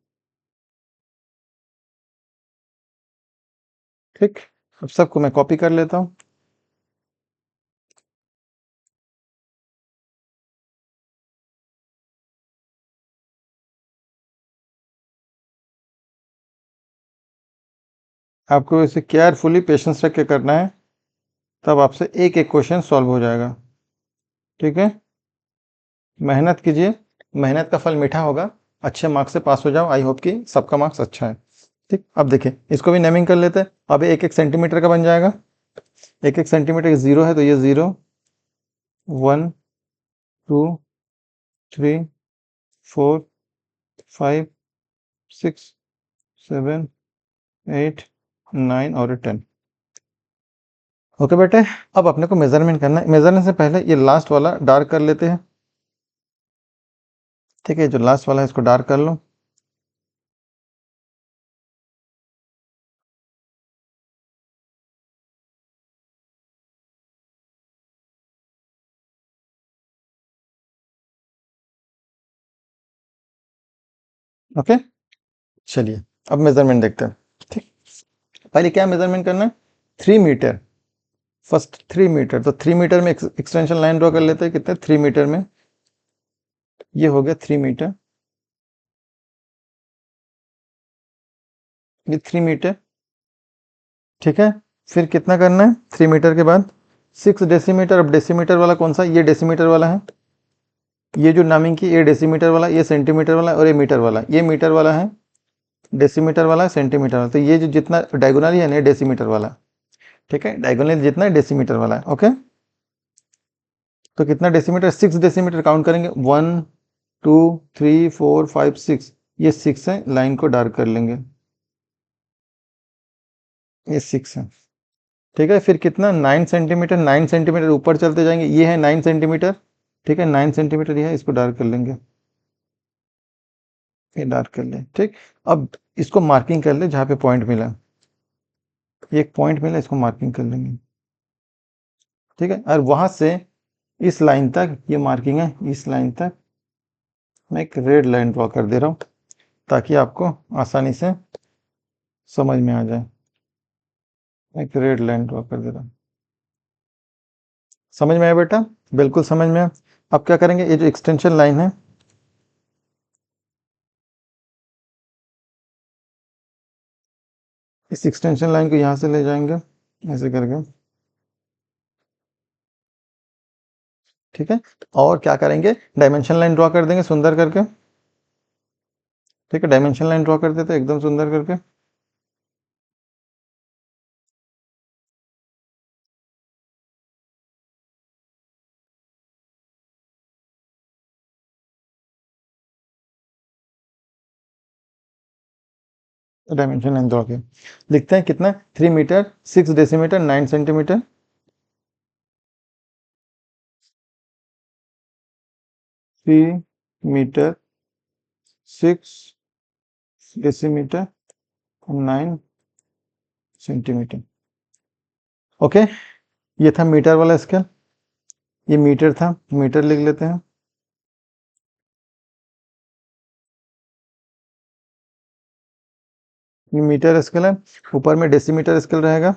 ठीक, अब सबको मैं कॉपी कर लेता हूँ। आपको इसे केयरफुली पेशेंस रख के करना है, तब आपसे एक एक क्वेश्चन सॉल्व हो जाएगा। ठीक है, मेहनत कीजिए, मेहनत का फल मीठा होगा। अच्छे मार्क्स से पास हो जाओ। आई होप कि सबका मार्क्स अच्छा है। ठीक, अब देखिए इसको भी नेमिंग कर लेते हैं। अब एक एक सेंटीमीटर का बन जाएगा। एक एक सेंटीमीटर जीरो है तो ये 0, 1, 2, 3, 4, 5, 6, 7, 8, 9 और 10। ओके बेटे, अब अपने को मेजरमेंट करना है। मेजरमेंट से पहले ये लास्ट वाला डार्क कर लेते हैं। ठीक है, जो लास्ट वाला है इसको डार्क कर लो। ओके, चलिए अब मेजरमेंट देखते हैं। ठीक, पहले क्या मेजरमेंट करना है? 3 मीटर। फर्स्ट 3 मीटर, तो 3 मीटर में एक्सटेंशन लाइन ड्रॉ कर लेते हैं। कितने? 3 मीटर में ये हो गया 3 मीटर। ये 3 मीटर। ठीक है, फिर कितना करना है 3 मीटर के बाद? 6 डेसीमीटर। अब डेसीमीटर वाला कौन सा? ये डेसीमीटर वाला है। ये जो नामिंग की, ये डेसीमीटर वाला, ये सेंटीमीटर वाला और ये मीटर वाला। ये मीटर वाला है, डेसीमीटर वाला है, सेंटीमीटर वाला। तो ये जो जितना डायगोनली है ना, डेसीमीटर वाला। ठीक है, डायगोनली जितना है डेसीमीटर वाला है। ओके, तो कितना डेसीमीटर? 6 डेसीमीटर काउंट करेंगे। 1, 2, 3, 4, 5, 6। ये 6 है, लाइन को डार्क कर लेंगे। ये 6 है। ठीक है, फिर कितना? 9 सेंटीमीटर। 9 सेंटीमीटर ऊपर चलते जाएंगे। ये है 9 सेंटीमीटर। ठीक है, 9 सेंटीमीटर ये है, इसको डार्क कर लेंगे। ये डार्क कर ले। ठीक, अब इसको मार्किंग कर ले जहाँ पे पॉइंट मिला। ये एक पॉइंट मिला, इसको मार्किंग कर लेंगे। ठीक है, और वहां से इस लाइन तक ये मार्किंग है। इस लाइन तक मैं एक रेड लाइन ड्रॉ कर दे रहा हूँ, ताकि आपको आसानी से समझ में आ जाए। एक रेड लाइन ड्रॉ कर दे रहा हूँ। समझ में आया बेटा? बिल्कुल समझ में आया। अब क्या करेंगे? ये जो एक्सटेंशन लाइन है, इस एक्सटेंशन लाइन को यहाँ से ले जाएंगे ऐसे करके। ठीक है, और क्या करेंगे? डायमेंशन लाइन ड्रॉ कर देंगे सुंदर करके। ठीक है, डायमेंशन लाइन ड्रॉ कर देते हैं एकदम सुंदर करके। डायमेंशन लाइन ड्रॉ के लिखते हैं कितना? 3 metre, 6 decimetre, 9 centimetre. 3 metre, 6 decimetre, 9 centimetre. Okay, ये था मीटर वाला स्केल। ये मीटर था, मीटर लिख लेते हैं। ये मीटर स्केल है, ऊपर में डेसीमीटर स्केल रहेगा।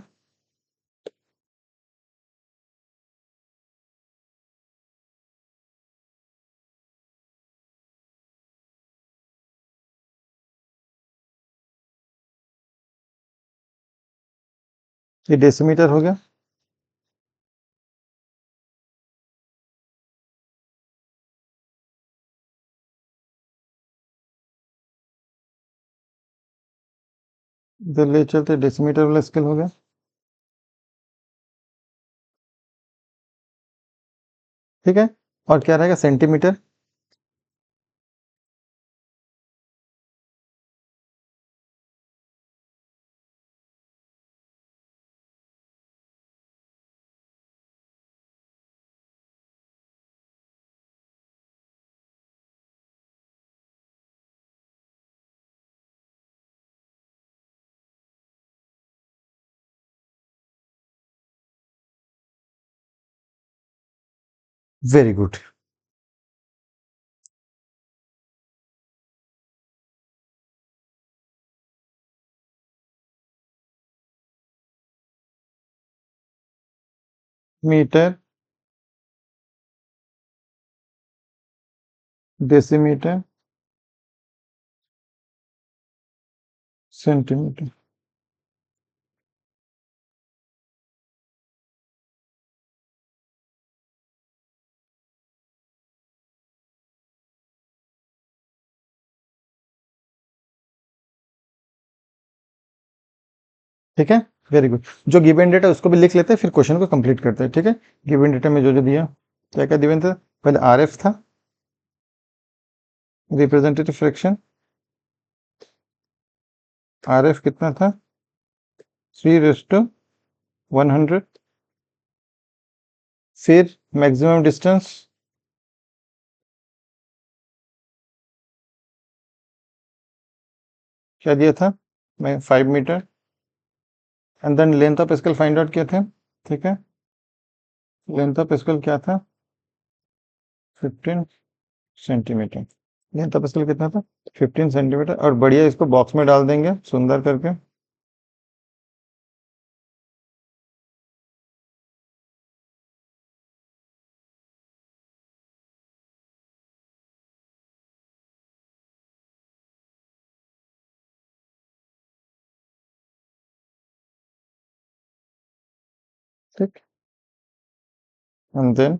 ये डेसीमीटर हो गया। इधर ले चलते, डेसीमीटर वाला स्केल हो गया। ठीक है, और क्या रहेगा? Centimetre. Very good. Metre, decimetre, centimetre. ठीक है, वेरी गुड। जो गिवन डेटा उसको भी लिख लेते हैं, फिर क्वेश्चन को कंप्लीट करते हैं। ठीक है, गिवन डेटा में जो जो दिया, क्या क्या गिवन था, पहले आरएफ था, रिप्रेजेंटेटिव फ्रैक्शन। आरएफ कितना था, 3:100। फिर मैक्सिमम डिस्टेंस, क्या दिया था, मैं 5 metre. And then length of scale find out किया था। ठीक है, लेंथ ऑफ स्केल क्या था, 15 सेंटीमीटर। लेंथ ऑफ स्केल कितना था, 15 सेंटीमीटर। और बढ़िया इसको बॉक्स में डाल देंगे सुंदर करके। ठीक, एंड देन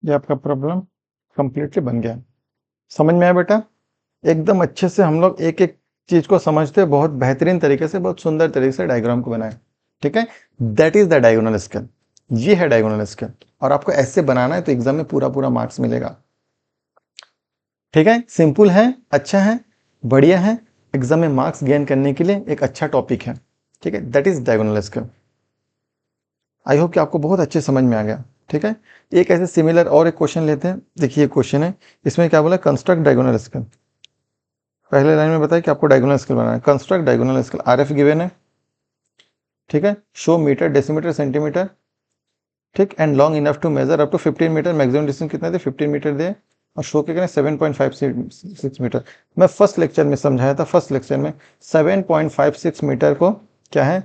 ये आपका प्रॉब्लम कंप्लीटली बन गया। समझ में आया बेटा? एकदम अच्छे से हम लोग एक एक चीज को समझते हैं, बहुत बेहतरीन तरीके से, बहुत सुंदर तरीके से डायग्राम को बनाए। ठीक है, that is the diagonal scale. ये है डायगोनल स्केल, और आपको ऐसे बनाना है तो एग्जाम में पूरा पूरा मार्क्स मिलेगा। ठीक है, सिंपल है, अच्छा है, बढ़िया है, एग्जाम में मार्क्स गेन करने के लिए एक अच्छा टॉपिक है। ठीक है, that is diagonal scale. I hope कि आपको बहुत अच्छे समझ में आ गया। ठीक है, एक ऐसे सिमिलर और एक क्वेश्चन लेते हैं। देखिए क्वेश्चन है, इसमें क्या बोला, कंस्ट्रक्ट डायगोनल स्केल। पहले लाइन में बताया कि आपको डायगोनल स्केल बनाना है। Construct diagonal scale, RF given है। ठीक है, शो मीटर, डेसीमीटर, सेंटीमीटर। ठीक, and long enough to measure up to 15 metre. Maximum distance कितना दे, 15 मीटर दे। और शो के करें 7.56 मीटर। मैं फर्स्ट लेक्चर में समझाया था, फर्स्ट लेक्चर में 7.56 मीटर को क्या है,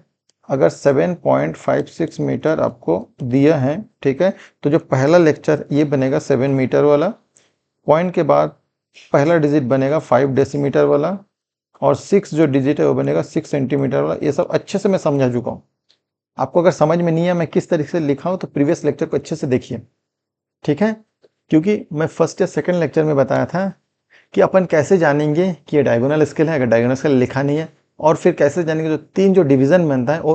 अगर 7.56 मीटर आपको दिया है, ठीक है, तो जो पहला लेक्चर ये बनेगा 7 मीटर वाला। पॉइंट के बाद पहला डिजिट बनेगा 5 डेसीमीटर वाला। और 6 जो डिजिट है वो बनेगा 6 सेंटीमीटर वाला। ये सब अच्छे से मैं समझा चुका हूँ। आपको अगर समझ में नहीं है मैं किस तरीके से लिखा हूं, तो प्रीवियस लेक्चर को अच्छे से देखिए। ठीक है, क्योंकि मैं फर्स्ट या सेकंड लेक्चर में बताया था कि अपन कैसे जानेंगे कि ये डायगोनल स्केल है, अगर डायगोनल स्केल लिखा नहीं है। और फिर कैसे जानेंगे, जो तीन जो डिवीजन बनता है वो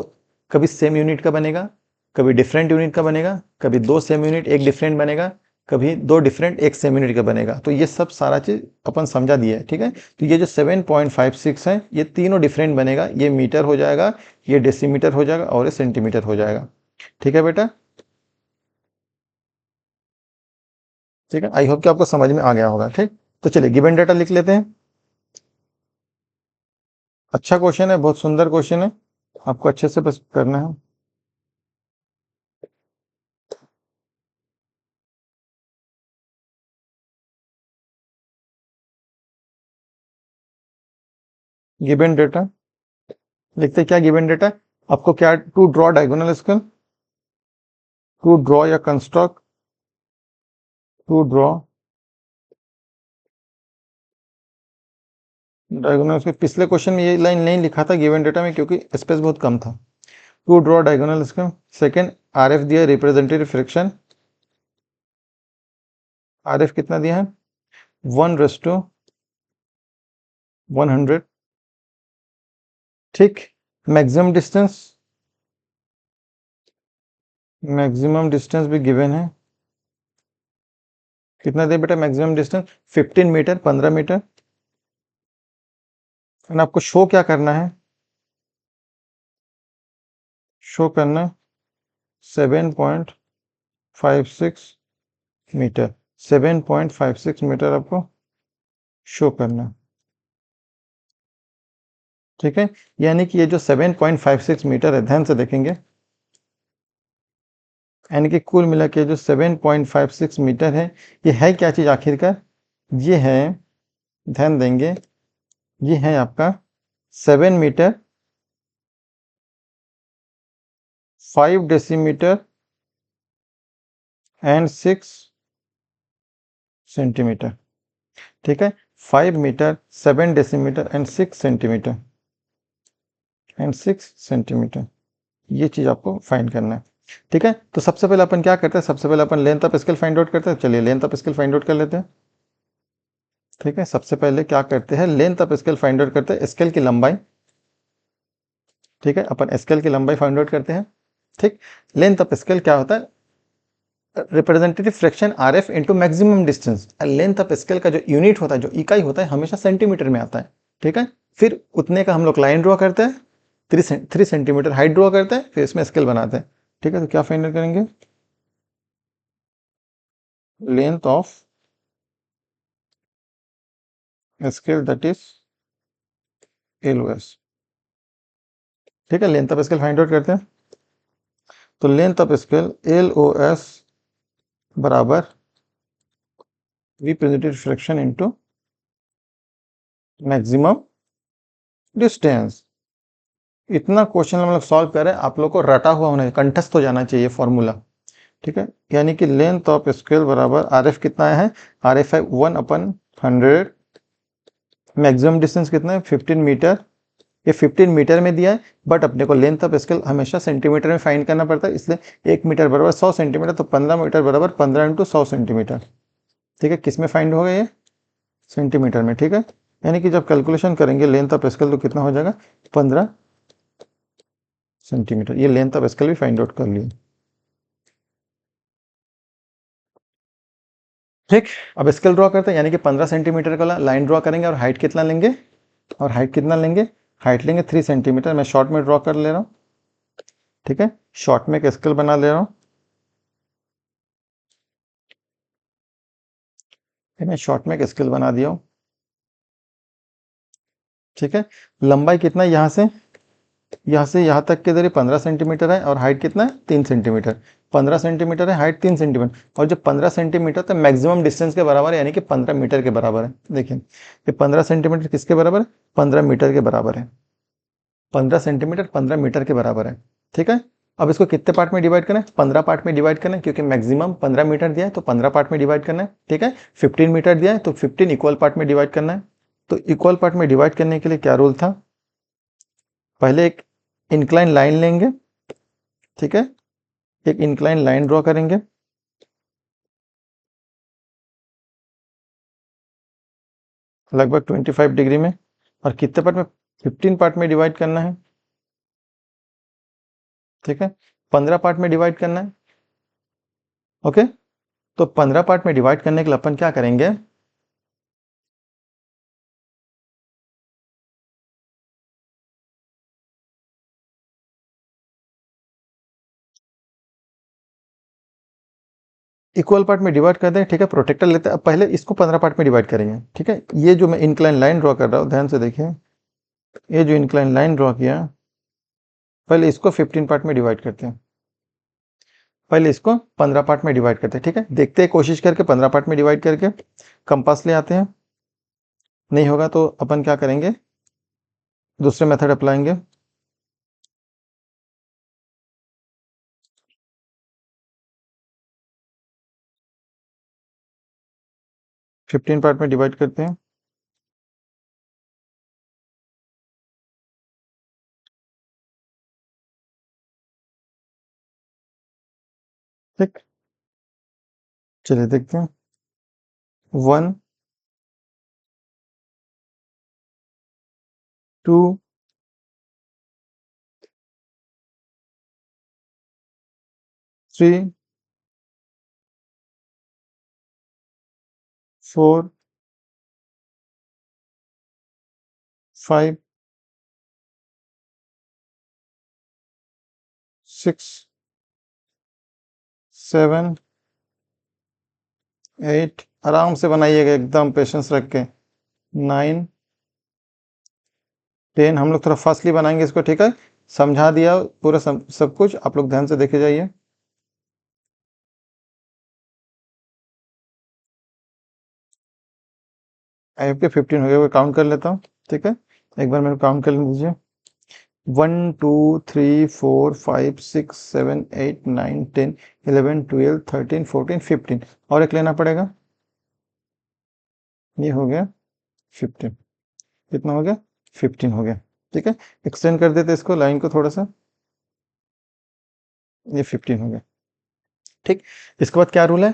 कभी सेम यूनिट का बनेगा, कभी डिफरेंट यूनिट का बनेगा, कभी दो सेम यूनिट एक डिफरेंट बनेगा, कभी दो डिफरेंट एक सेम यूनिट का बनेगा। तो ये सब सारा चीज अपन समझा दिया है। ठीक है, तो ये जो 7.56 है ये तीनों डिफरेंट बनेगा। ये मीटर हो जाएगा, ये डेसीमीटर हो जाएगा, और ये सेंटीमीटर हो जाएगा। ठीक है बेटा? ठीक है, आई होप कि आपको समझ में आ गया होगा। ठीक, तो चलिए गिवन डेटा लिख लेते हैं। अच्छा क्वेश्चन है, बहुत सुंदर क्वेश्चन है, आपको अच्छे से बस करना है। गिवन डेटा लिखते हैं, क्या गिवन डेटा, आपको क्या, to draw diagonal scale, to draw या construct, to draw diagonal scale. पिछले क्वेश्चन में ये लाइन नहीं लिखा था गिवन डेटा में, क्योंकि स्पेस बहुत कम था। To draw diagonal scale. Second, RF दिया, रिप्रेजेंटेटिव फ्रैक्शन। आरएफ कितना दिया है, 1:100। ठीक, मैक्सिमम डिस्टेंस, मैक्सिमम डिस्टेंस भी गिवन है, कितना दे बेटा maximum distance 15 metre, 15 metre. And आपको शो क्या करना है, शो करना 7.56 मीटर, 7.56 मीटर आपको शो करना। ठीक है, यानी कि ये जो 7.56 मीटर है, ध्यान से देखेंगे, यानी कि कुल मिला के जो 7.56 मीटर है, ये है क्या चीज आखिरकार, ये है, ध्यान देंगे, ये है आपका 7 मीटर 5 डेसीमीटर एंड 6 सेंटीमीटर। ठीक है, 5 metre 7 decimetre and 6 centimetre, and 6 centimetre, ये चीज आपको फाइंड करना है। ठीक है, तो सबसे पहले अपन क्या करते हैं, सबसे पहले अपन length of scale find out करते हैं। चलिए length of scale find out कर लेते हैं। ठीक है, सबसे पहले क्या करते हैं, length of scale find out करते हैं, स्केल की लंबाई। ठीक है, अपन स्केल की लंबाई फाइंड आउट करते हैं। ठीक, लेंथ ऑफ स्केल क्या होता है, representative fraction R F into maximum distance. Length of scale का जो यूनिट होता है, जो इकाई होता है, हमेशा सेंटीमीटर में आता है। ठीक है, फिर उतने का हम लोग लाइन ड्रॉ करते हैं, 3 सेंटीमीटर हाइट ड्रॉ करते हैं, फिर इसमें स्केल बनाते हैं। ठीक है, तो क्या फाइंड करेंगे, length of scale that is LOS. ठीक है, length of scale find out करते हैं। तो लेंथ ऑफ स्केल एलओएस बराबर representative fraction into maximum distance. इतना क्वेश्चन हम लोग सॉल्व करें, आप लोग को रटा हुआ होना चाहिए, कंठस्थ हो जाना चाहिए फॉर्मूला। ठीक है, यानी कि लेंथ ऑफ स्केल बराबर आर एफ कितना है, आर एफ है 1/100, मैक्सिमम डिस्टेंस कितना है 15 मीटर। ये 15 मीटर में दिया है, बट अपने को लेंथ ऑफ स्केल हमेशा सेंटीमीटर में फाइंड करना पड़ता है, इसलिए 1 मीटर बराबर 100 सेंटीमीटर, तो 15 मीटर बराबर 15 इंटू 100 सेंटीमीटर। ठीक है, किस में फाइंड होगा ये, सेंटीमीटर में। ठीक है, यानी कि जब कैलकुलेशन करेंगे लेंथ ऑफ स्केल तो कितना हो जाएगा, 15 सेंटीमीटर। ये लेंथ ऑफ स्केल भी फाइंड आउट कर लिए। ठीक, अब स्केल ड्रॉ करते हैं, यानी कि 15 सेंटीमीटर का लाइन ड्रॉ करेंगे, और हाइट कितना लेंगे, और हाइट कितना लेंगे, हाइट लेंगे 3 सेंटीमीटर। मैं शॉर्ट में ड्रॉ कर ले रहा हूँ। ठीक है, शॉर्ट में एक स्केल बना ले रहा हूँ। मैं शॉर्ट में एक स्केल बना दिया हूँ। ठीक है, लंबाई कितना है, यहाँ से यहाँ तक के इधर 15 सेंटीमीटर है, और हाइट कितना है 3 सेंटीमीटर। 15 सेंटीमीटर है, हाइट 3 सेंटीमीटर, और जब 15 सेंटीमीटर तो मैक्सिमम डिस्टेंस के बराबर है, यानी कि 15 मीटर के बराबर है। देखिए, ये 15 सेंटीमीटर किसके बराबर है, 15 मीटर के बराबर है। 15 सेंटीमीटर 15 मीटर के बराबर है। ठीक है, अब इसको कितने पार्ट में डिवाइड करना है, 15 पार्ट में डिवाइड करना है, क्योंकि मैक्सिमम 15 मीटर दिया है, तो 15 पार्ट में डिवाइड करना है। ठीक है, 15 मीटर दिया है, तो 15 इक्वल पार्ट में डिवाइड करना है। तो इक्वल पार्ट में डिवाइड करने के लिए क्या रूल था, पहले एक इंक्लाइन लाइन लेंगे। ठीक है, एक इंक्लाइन लाइन ड्रॉ करेंगे, लगभग 25 डिग्री में, और कितने पार्ट में, 15 पार्ट में डिवाइड करना है। ठीक है, 15 पार्ट में डिवाइड करना है। ओके, तो 15 पार्ट में डिवाइड करने के लिए अपन क्या करेंगे, इक्वल पार्ट में डिवाइड कर दें। ठीक है, प्रोटेक्टर लेते हैं, अब पहले इसको 15 पार्ट में डिवाइड करेंगे। ठीक है, ये जो मैं इंक्लाइन लाइन ड्रॉ कर रहा हूँ, ध्यान से देखिए, ये जो इंक्लाइन लाइन ड्रॉ किया, पहले इसको 15 पार्ट में डिवाइड करते हैं, पहले इसको 15 पार्ट में डिवाइड करते हैं। ठीक है, देखते हैं कोशिश करके 15 पार्ट में डिवाइड करके, कंपास ले आते हैं, नहीं होगा तो अपन क्या करेंगे, दूसरे मेथड अपनाएंगे। फिफ्टीन पार्ट में डिवाइड करते हैं। ठीक, चलिए देखते हैं, 1 2 3 4 5 6 7 8, आराम से बनाइएगा एकदम पेशेंस रख के। 9 10, हम लोग थोड़ा फास्टली बनाएंगे इसको, ठीक है। समझा दिया पूरा सब कुछ, आप लोग ध्यान से देखे जाइए। आई होप के 15 हो गया, काउंट कर लेता हूँ, ठीक है। एक बार मेरे काउंट कर लीजिए। 1 2 3 4 5 6 7 8 9 10 11 12 13 14 15, और एक लेना पड़ेगा। ये हो गया 15, कितना हो गया 15 हो गया, ठीक है। एक्सटेंड कर देते इसको, लाइन को थोड़ा सा, ये 15 हो गया, ठीक। इसके बाद क्या रूल है,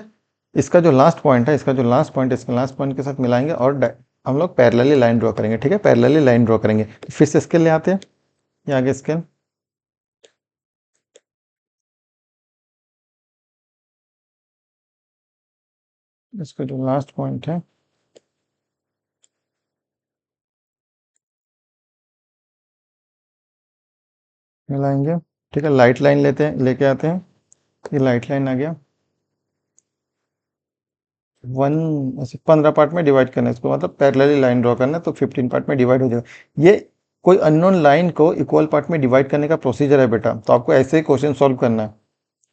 इसका जो लास्ट पॉइंट है, इसका जो लास्ट पॉइंट है, इसके लास्ट पॉइंट के साथ मिलाएंगे और हम लोग पैरेलली लाइन ड्रॉ करेंगे, ठीक है। पैरेलली लाइन ड्रॉ करेंगे, तो फिर से स्केल ले आते हैं, ये आगे स्केल, इसका जो लास्ट पॉइंट है मिलाएंगे, ठीक है। लाइट लाइन लेते हैं, लेके आते हैं, ये लाइट लाइन आ गया। 1 ऐसे 15 पार्ट में डिवाइड करना है इसको, मतलब पैरेलली लाइन ड्रॉ करना है, तो 15 पार्ट में डिवाइड हो जाएगा। ये कोई अननोन लाइन को इक्वल पार्ट में डिवाइड करने का प्रोसीजर है बेटा, तो आपको ऐसे ही क्वेश्चन सॉल्व करना है,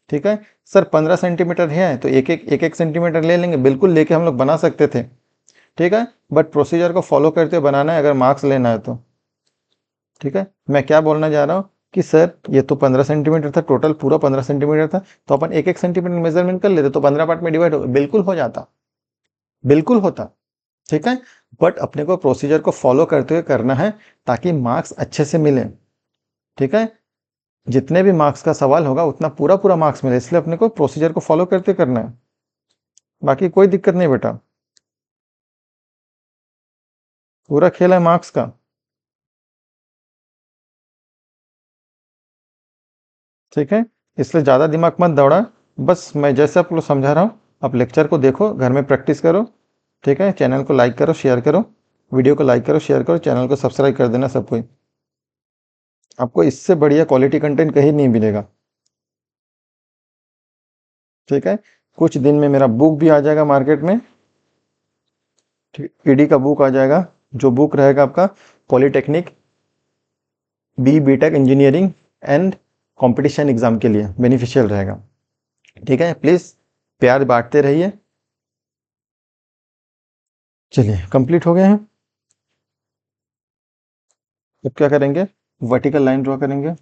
ठीक है। सर 15 सेंटीमीटर है तो एक सेंटीमीटर ले लेंगे, बिल्कुल लेके हम लोग बना सकते थे, ठीक है। बट प्रोसीजर को फॉलो करते हुए बनाना है अगर मार्क्स लेना है तो, ठीक है। मैं क्या बोलना जा रहा हूँ कि सर ये तो 15 सेंटीमीटर था, टोटल पूरा 15 सेंटीमीटर था, तो अपन एक सेंटीमीटर मेजरमेंट कर लेते तो 15 पार्ट में डिवाइड हो, बिल्कुल हो जाता, बिल्कुल होता, ठीक है। बट अपने को प्रोसीजर को फॉलो करते हुए करना है ताकि मार्क्स अच्छे से मिले, ठीक है। जितने भी मार्क्स का सवाल होगा उतना पूरा पूरा मार्क्स मिले, इसलिए अपने को प्रोसीजर को फॉलो करते करना है, बाकी कोई दिक्कत नहीं बेटा, पूरा खेल है मार्क्स का, ठीक है। इसलिए ज़्यादा दिमाग मत दौड़ा, बस मैं जैसे आप लोग समझा रहा हूँ, आप लेक्चर को देखो, घर में प्रैक्टिस करो, ठीक है। चैनल को लाइक करो, शेयर करो, वीडियो को लाइक करो, शेयर करो, चैनल को सब्सक्राइब कर देना सब कोई, आपको इससे बढ़िया क्वालिटी कंटेंट कहीं नहीं मिलेगा, ठीक है। कुछ दिन में मेरा बुक भी आ जाएगा मार्केट में, ठीक, ईडी का बुक आ जाएगा, जो बुक रहेगा आपका polytechnic BTech engineering and competition exam के लिए बेनिफिशियल रहेगा, ठीक है। प्लीज़ प्यार बांटते रहिए। चलिए कंप्लीट हो गए हैं, अब क्या करेंगे, वर्टिकल लाइन ड्रॉ करेंगे,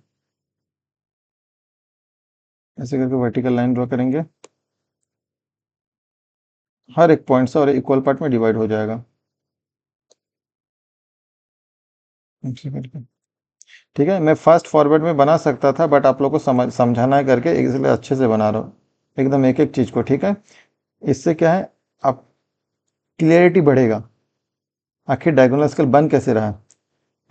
ऐसे करके वर्टिकल लाइन ड्रॉ करेंगे, हर एक पॉइंट से और इक्वल पार्ट में डिवाइड हो जाएगा, ऐसे करके, ठीक है। मैं फास्ट फॉरवर्ड में बना सकता था बट आप लोग को समझाना है करके, इसलिए अच्छे से बना रहा हूँ एकदम एक एक चीज़ को, ठीक है। इससे क्या है, आप क्लियरिटी बढ़ेगा, आखिर डायगोनल स्केल बन कैसे रहा है,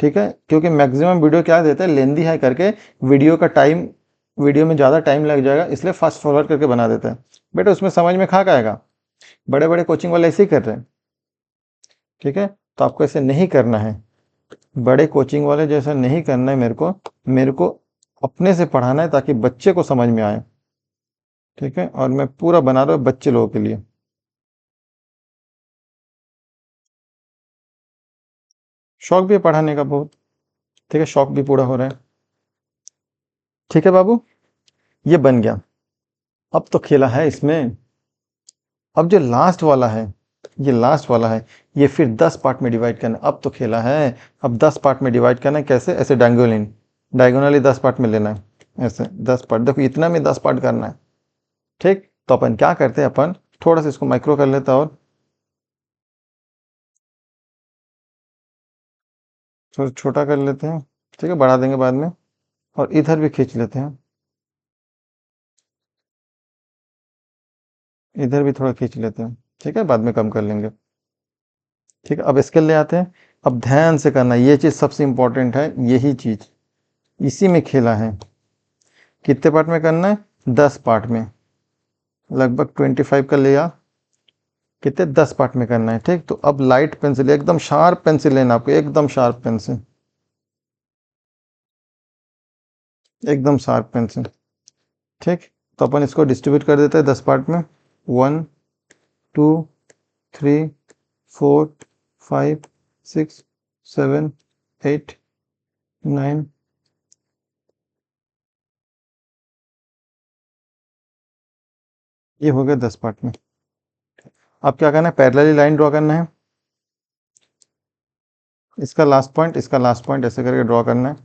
ठीक है। क्योंकि मैक्सिमम वीडियो क्या देता है, लेंदी है करके वीडियो का टाइम, वीडियो में ज़्यादा टाइम लग जाएगा, इसलिए फास्ट फॉरवर्ड करके बना देता है। बेटा उसमें समझ में खा आएगा, बड़े बड़े कोचिंग वाले ऐसे ही कर रहे हैं, ठीक है। तो आपको ऐसे नहीं करना है, बड़े कोचिंग वाले जैसा नहीं करना है, मेरे को अपने से पढ़ाना है ताकि बच्चे को समझ में आए, ठीक है। और मैं पूरा बना रहा हूँ बच्चे लोगों के लिए, शौक भी है पढ़ाने का बहुत, ठीक है, शौक भी पूरा हो रहा है, ठीक है बाबू। ये बन गया, अब तो खेला है इसमें। अब जो लास्ट वाला है, ये लास्ट वाला है, ये फिर 10 पार्ट में डिवाइड करना, अब तो खेला है। अब 10 पार्ट में डिवाइड करना है, कैसे, ऐसे डायगोनली 10 पार्ट में लेना है, ऐसे 10 पार्ट, देखो इतना में 10 पार्ट करना है, ठीक। तो अपन क्या करते हैं, अपन थोड़ा सा इसको माइक्रो कर लेता और थोड़ा छोटा कर लेते हैं, ठीक है, बढ़ा देंगे बाद में, और इधर भी खींच लेते हैं, इधर भी थोड़ा खींच लेते हैं, ठीक है, बाद में कम कर लेंगे, ठीक है। अब स्केल ले आते हैं, अब ध्यान से करना, ये चीज़ सबसे इंपॉर्टेंट है, यही चीज़ इसी में खेला है। कितने पार्ट में करना है, 10 पार्ट में, लगभग 25 का लिया, कितने 10 पार्ट में करना है। ठीक, तो अब लाइट पेंसिल, एकदम शार्प पेंसिल लेना आपको, एकदम शार्प पेंसिल, एकदम शार्प पेंसिल। ठीक, तो अपन इसको डिस्ट्रीब्यूट कर देते हैं 10 पार्ट में। 1 2 3 4 5 6 7 8 9। ये हो गया 10 पार्ट में। अब क्या करना है, पैरेलली लाइन ड्रॉ करना है। इसका लास्ट पॉइंट, इसका लास्ट पॉइंट ऐसे करके ड्रॉ करना है।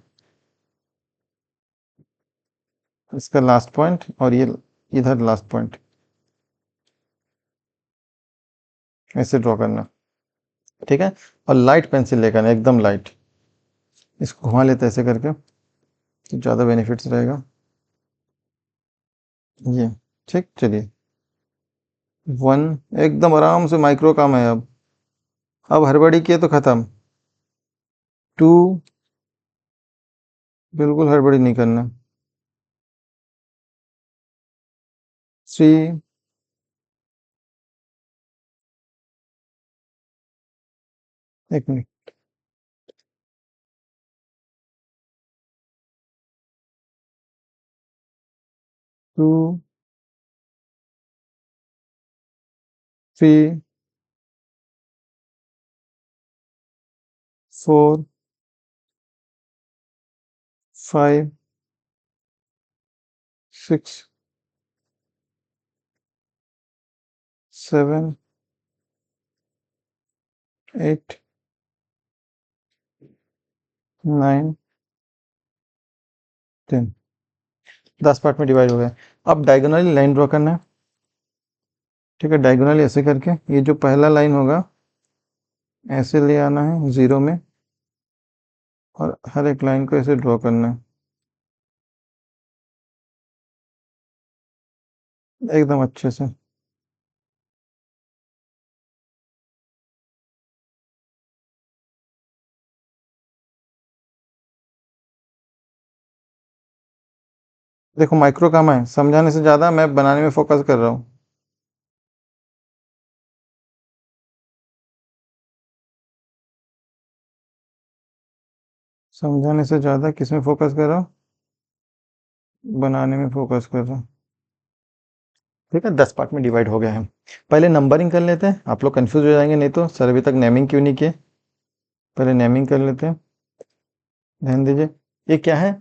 इसका लास्ट पॉइंट और ये इधर लास्ट पॉइंट, ऐसे ड्रॉ करना। ठीक है, और लाइट पेंसिल लेकर, एकदम लाइट, इसको घुमा लेते हैं ऐसे करके, तो ज़्यादा बेनिफिट्स रहेगा ये। ठीक, चलिए 1, एकदम आराम से माइक्रो काम है। अब हड़बड़ी किए तो ख़त्म। 2, बिल्कुल हड़बड़ी नहीं करना। 3, एक मिनट, 2 3 4 5 6 7 8 9 10। 10 पार्ट में डिवाइड हो गया। अब डायगोनली लाइन ड्रॉ करना है। ठीक है, डायगोनली ऐसे करके, ये जो पहला लाइन होगा ऐसे ले आना है 0 में, और हर एक लाइन को ऐसे ड्रॉ करना है एकदम अच्छे से। देखो माइक्रो काम है, समझाने से ज़्यादा मैं बनाने में फोकस कर रहा हूँ। समझाने से ज़्यादा किस में फोकस कर रहा हूँ, बनाने में फोकस कर रहा हूँ। ठीक है, 10 पार्ट में डिवाइड हो गया है। पहले नंबरिंग कर लेते हैं, आप लोग कंफ्यूज हो जाएंगे नहीं तो, सर अभी तक नेमिंग क्यों नहीं किए। पहले नेमिंग कर लेते हैं, ध्यान दीजिए। ये क्या है,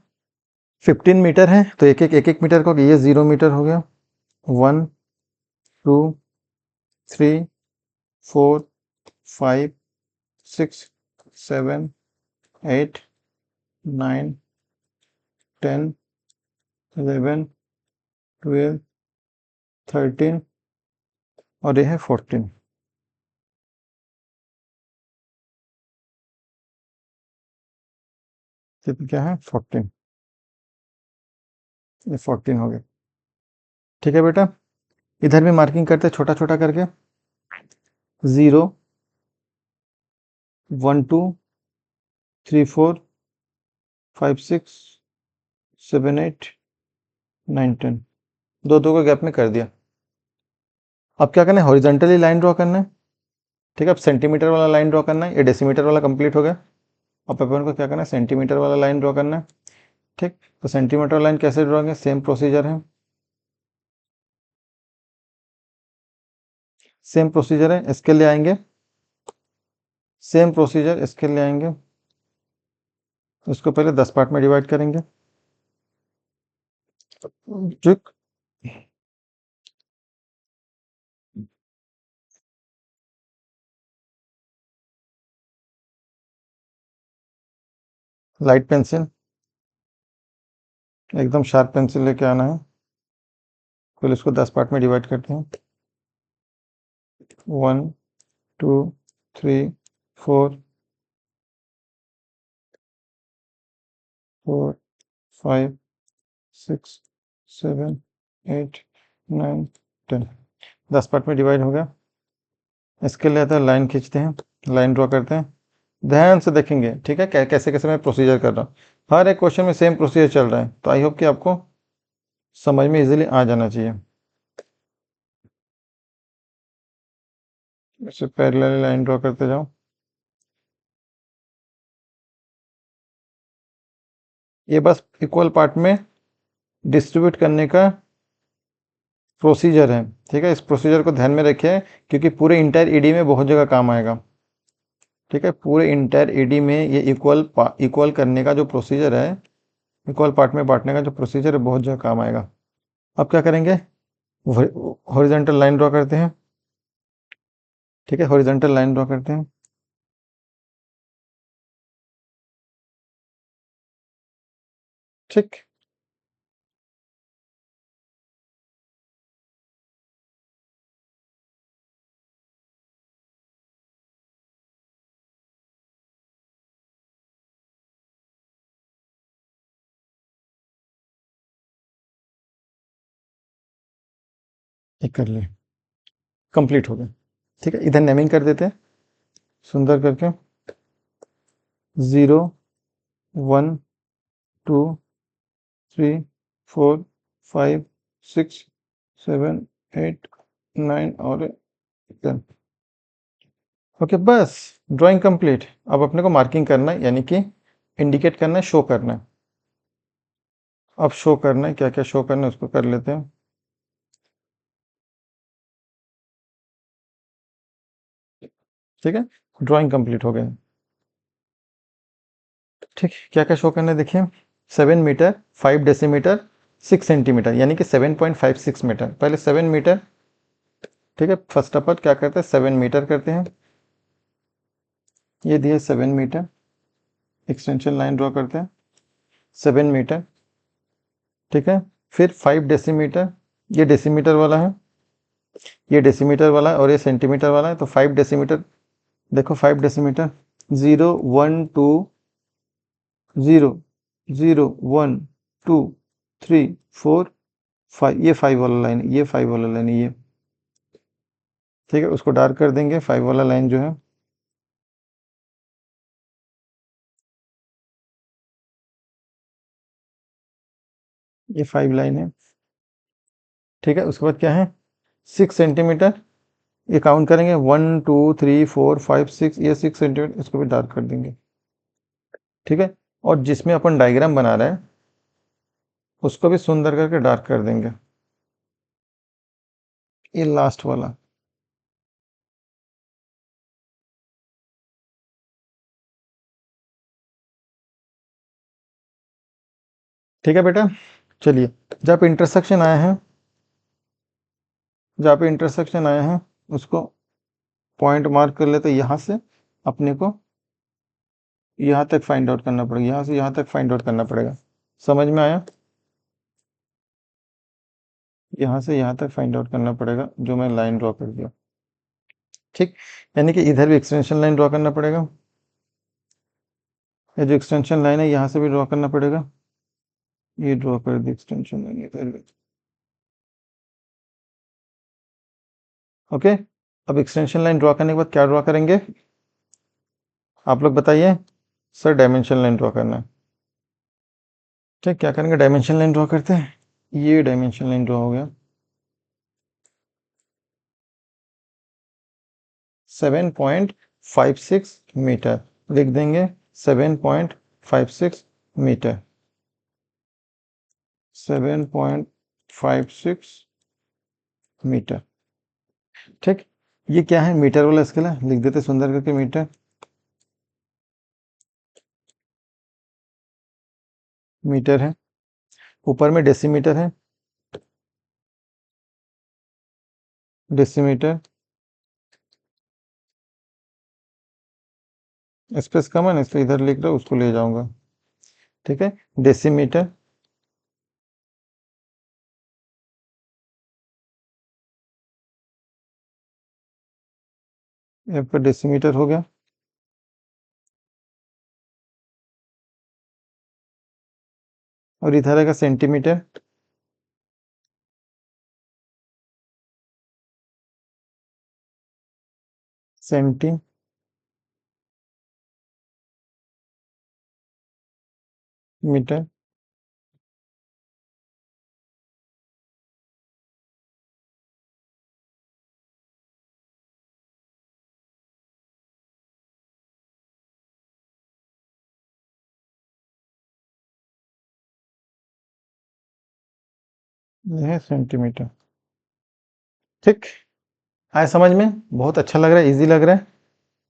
15 मीटर है, तो एक एक मीटर को, ये 0 मीटर हो गया। 1 2 3 4 5 6 7 8 9 10 11 12 13, और ये है 14। कितना क्या है, 14। ये 14 हो गया। ठीक है बेटा, इधर भी मार्किंग करते छोटा छोटा करके। 0 1 2 3 4 5 6 7 8 9 10, दो दो के गैप में कर दिया। अब क्या करना है, हॉरिजॉन्टली लाइन ड्रॉ करना है। ठीक है, अब सेंटीमीटर वाला लाइन ड्रॉ करना है। ये डेसीमीटर वाला कंप्लीट हो गया। अब अपन को क्या करना है, सेंटीमीटर वाला लाइन ड्रॉ करना है। ठीक, तो सेंटीमीटर लाइन कैसे ड्रॉ करेंगे, सेम प्रोसीजर है। सेम प्रोसीजर है, स्केल ले आएंगे। सेम प्रोसीजर, स्केल ले आएंगे। उसको पहले 10 पार्ट में डिवाइड करेंगे। ठीक, लाइट पेंसिल, एकदम शार्प पेंसिल लेके आना है। फिर इसको 10 पार्ट में डिवाइड करते हैं। 1 2 3 4 4 5 6 7 8 9 10। 10 पार्ट में डिवाइड हो गया। इसके लिए आता है, लाइन खींचते हैं, लाइन ड्रॉ करते हैं। ध्यान से देखेंगे, ठीक है, कैसे कैसे मैं प्रोसीजर कर रहा हूँ। हर एक क्वेश्चन में सेम प्रोसीजर चल रहा है, तो आई होप कि आपको समझ में इजीली आ जाना चाहिए। इसे पैरेलल लाइन ड्रॉ करते जाओ। ये बस इक्वल पार्ट में डिस्ट्रीब्यूट करने का प्रोसीजर है। ठीक है, इस प्रोसीजर को ध्यान में रखिए क्योंकि पूरे इंटायर ईडी में बहुत जगह काम आएगा। ठीक है, पूरे इंटायर ईडी में ये इक्वल करने का जो प्रोसीजर है, इक्वल पार्ट में बांटने का जो प्रोसीजर है, बहुत जगह काम आएगा। अब क्या करेंगे, हॉरिजॉन्टल लाइन ड्रॉ करते हैं। ठीक है, हॉरिजॉन्टल लाइन ड्रॉ करते हैं। ठीक, ये कर लिए, कंप्लीट हो गया। ठीक है, इधर नेमिंग कर देते हैं सुंदर करके, 0 1 2 3 4 5 6 7 8 9 और 10। ओके, बस ड्राइंग कंप्लीट। अब अपने को मार्किंग करना है, यानी कि इंडिकेट करना है, शो करना है। अब शो करना है, क्या क्या शो करना है उसको कर लेते हैं। ठीक है, ड्राइंग कंप्लीट हो गया। ठीक, क्या क्या शो करना है देखिए, 7 मीटर 5 डेसीमीटर 6 सेंटीमीटर, यानी कि 7.56 मीटर। पहले 7 मीटर। ठीक है, फर्स्ट ऑफ ऑल क्या करते हैं, 7 मीटर करते हैं। ये दिए 7 मीटर, एक्सटेंशन लाइन ड्रॉ करते हैं 7 मीटर। ठीक है, फिर 5 डेसीमीटर, ये डेसीमीटर वाला है, ये डेसीमीटर वाला है और ये सेंटीमीटर वाला है, तो 5 डेसीमीटर। देखो 5 डेसीमीटर, 0 1 2 0 0 1 2 3 4 5, ये 5 वाला लाइन, ये 5 वाला लाइन, ये। ठीक है, उसको डार्क कर देंगे, 5 वाला लाइन जो है। ये 5 लाइन है। ठीक है, उसके बाद क्या है, 6 सेंटीमीटर, ये काउंट करेंगे 1 2 3 4 5 6, ये 6 सेंटीमीटर, इसको भी डार्क कर देंगे। ठीक है, और जिसमें अपन डायग्राम बना रहे हैं उसको भी सुंदर करके डार्क कर देंगे, ये लास्ट वाला। ठीक है बेटा, चलिए, जहाँ पे इंटरसेक्शन आया है, जहाँ पे इंटरसेक्शन आया है उसको पॉइंट मार्क कर लेते, यहाँ से अपने को यहाँ तक फाइंड आउट करना पड़ेगा, यहाँ से यहाँ तक फाइंड आउट करना पड़ेगा। समझ में आया, यहाँ से यहाँ तक फाइंड आउट करना पड़ेगा, जो मैं लाइन ड्रॉ कर दिया। ठीक, यानी कि इधर भी एक्सटेंशन लाइन ड्रॉ करना पड़ेगा, ये जो एक्सटेंशन लाइन है यहाँ से भी ड्रॉ करना पड़ेगा, ये ड्रॉ कर दी एक्सटेंशन लाइन इधर भी। ओके, अब एक्सटेंशन लाइन ड्रॉ करने के बाद क्या ड्रॉ करेंगे, आप लोग बताइए। सर डायमेंशन लाइन ड्रॉ करना है। ठीक, क्या करेंगे, डायमेंशन लाइन ड्रॉ करते हैं, ये डायमेंशन लाइन ड्रॉ हो गया, 7.56 मीटर, लिख देंगे 7.56 मीटर, 7.56 मीटर। ठीक, ये क्या है, मीटर वाला स्केल है, लिख देते सुंदर करके मीटर। मीटर है, ऊपर में डेसीमीटर है, डेसीमीटर, स्पेस कम है ना, इसलिए इधर लिख रहा हूँ, उसको ले जाऊंगा। ठीक है, डेसीमीटर, यहाँ पर डेसीमीटर हो गया, और इधर आएगा सेंटीमीटर, सेंटीमीटर, ये है सेंटीमीटर। ठीक, आया समझ में? बहुत अच्छा लग रहा है, इजी लग रहा है,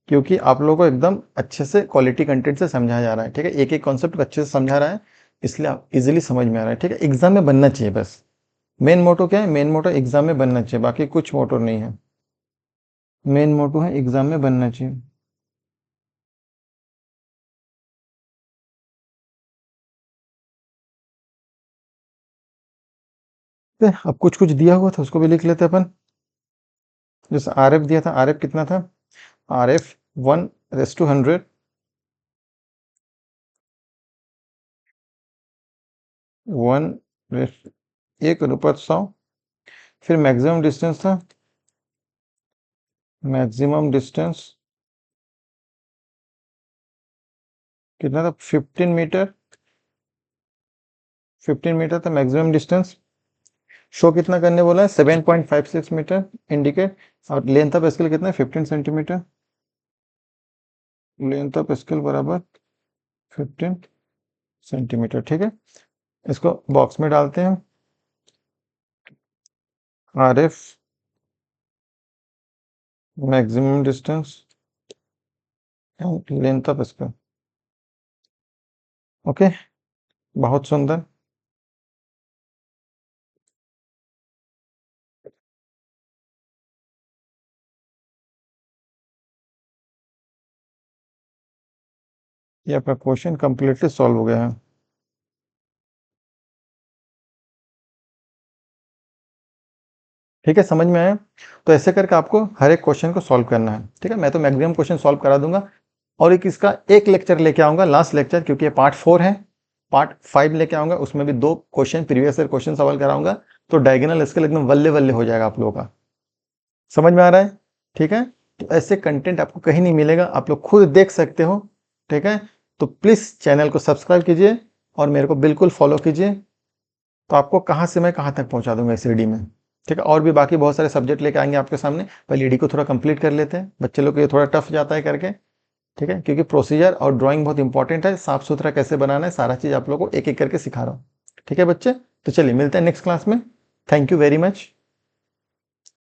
क्योंकि आप लोगों को एकदम अच्छे से क्वालिटी कंटेंट से समझाया जा रहा है। ठीक है, एक एक कॉन्सेप्ट को अच्छे से समझा रहा है, इसलिए आप इजीली समझ में आ रहा है। ठीक है, एग्जाम में बनना चाहिए बस। मेन मोटो क्या है? मेन मोटो एग्जाम में बनना चाहिए, बाकी कुछ मोटो नहीं है। मेन मोटो है एग्जाम में बनना चाहिए। अब कुछ कुछ दिया हुआ था उसको भी लिख लेते अपन। जैसे आर एफ दिया था, आर एफ कितना था? R F 1:100, 1:100। फिर मैक्सिमम डिस्टेंस था, मैक्सिमम डिस्टेंस कितना था? 15 मीटर। 15 मीटर था मैक्सिमम डिस्टेंस। शो कितना करने बोला है? 7.56 मीटर इंडिकेट। और लेंथ ऑफ स्केल कितना है? 15 सेंटीमीटर। लेंथ ऑफ स्केल बराबर 15 सेंटीमीटर। ठीक है, इसको बॉक्स में डालते हैं। R F maximum distance and length of scale. Okay, बहुत सुंदर। ये आपका क्वेश्चन कंप्लीटली सॉल्व हो गया है। ठीक है, समझ में आया? तो ऐसे करके आपको हर एक क्वेश्चन को सॉल्व करना है। ठीक है, मैं तो मैक्सिमम क्वेश्चन सॉल्व करा दूंगा, और एक इसका एक लेक्चर लेके आऊंगा, लास्ट लेक्चर, क्योंकि ये पार्ट 4 है। पार्ट 5 लेके आऊंगा, उसमें भी 2 question previous year question solve कराऊंगा। तो डायगोनल स्केल एकदम वल्ले वल्ले हो जाएगा आप लोगों का। समझ में आ रहा है? ठीक है, तो ऐसे कंटेंट आपको कहीं नहीं मिलेगा, आप लोग खुद देख सकते हो। ठीक है, तो प्लीज़ चैनल को सब्सक्राइब कीजिए और मेरे को बिल्कुल फॉलो कीजिए। तो आपको कहाँ से मैं कहाँ तक पहुँचा दूंगा इस ईडी में। ठीक है, और भी बाकी बहुत सारे सब्जेक्ट लेके आएंगे आपके सामने। पहले ईडी को थोड़ा कंप्लीट कर लेते हैं, बच्चे लोग को ये थोड़ा टफ जाता है करके। ठीक है, क्योंकि प्रोसीजर और ड्राइंग बहुत इंपॉर्टेंट है, साफ सुथरा कैसे बनाना है सारा चीज़ आप लोगों को एक एक करके सिखा रहा हूँ। ठीक है बच्चे, तो चलिए मिलते हैं नेक्स्ट क्लास में। Thank you very much.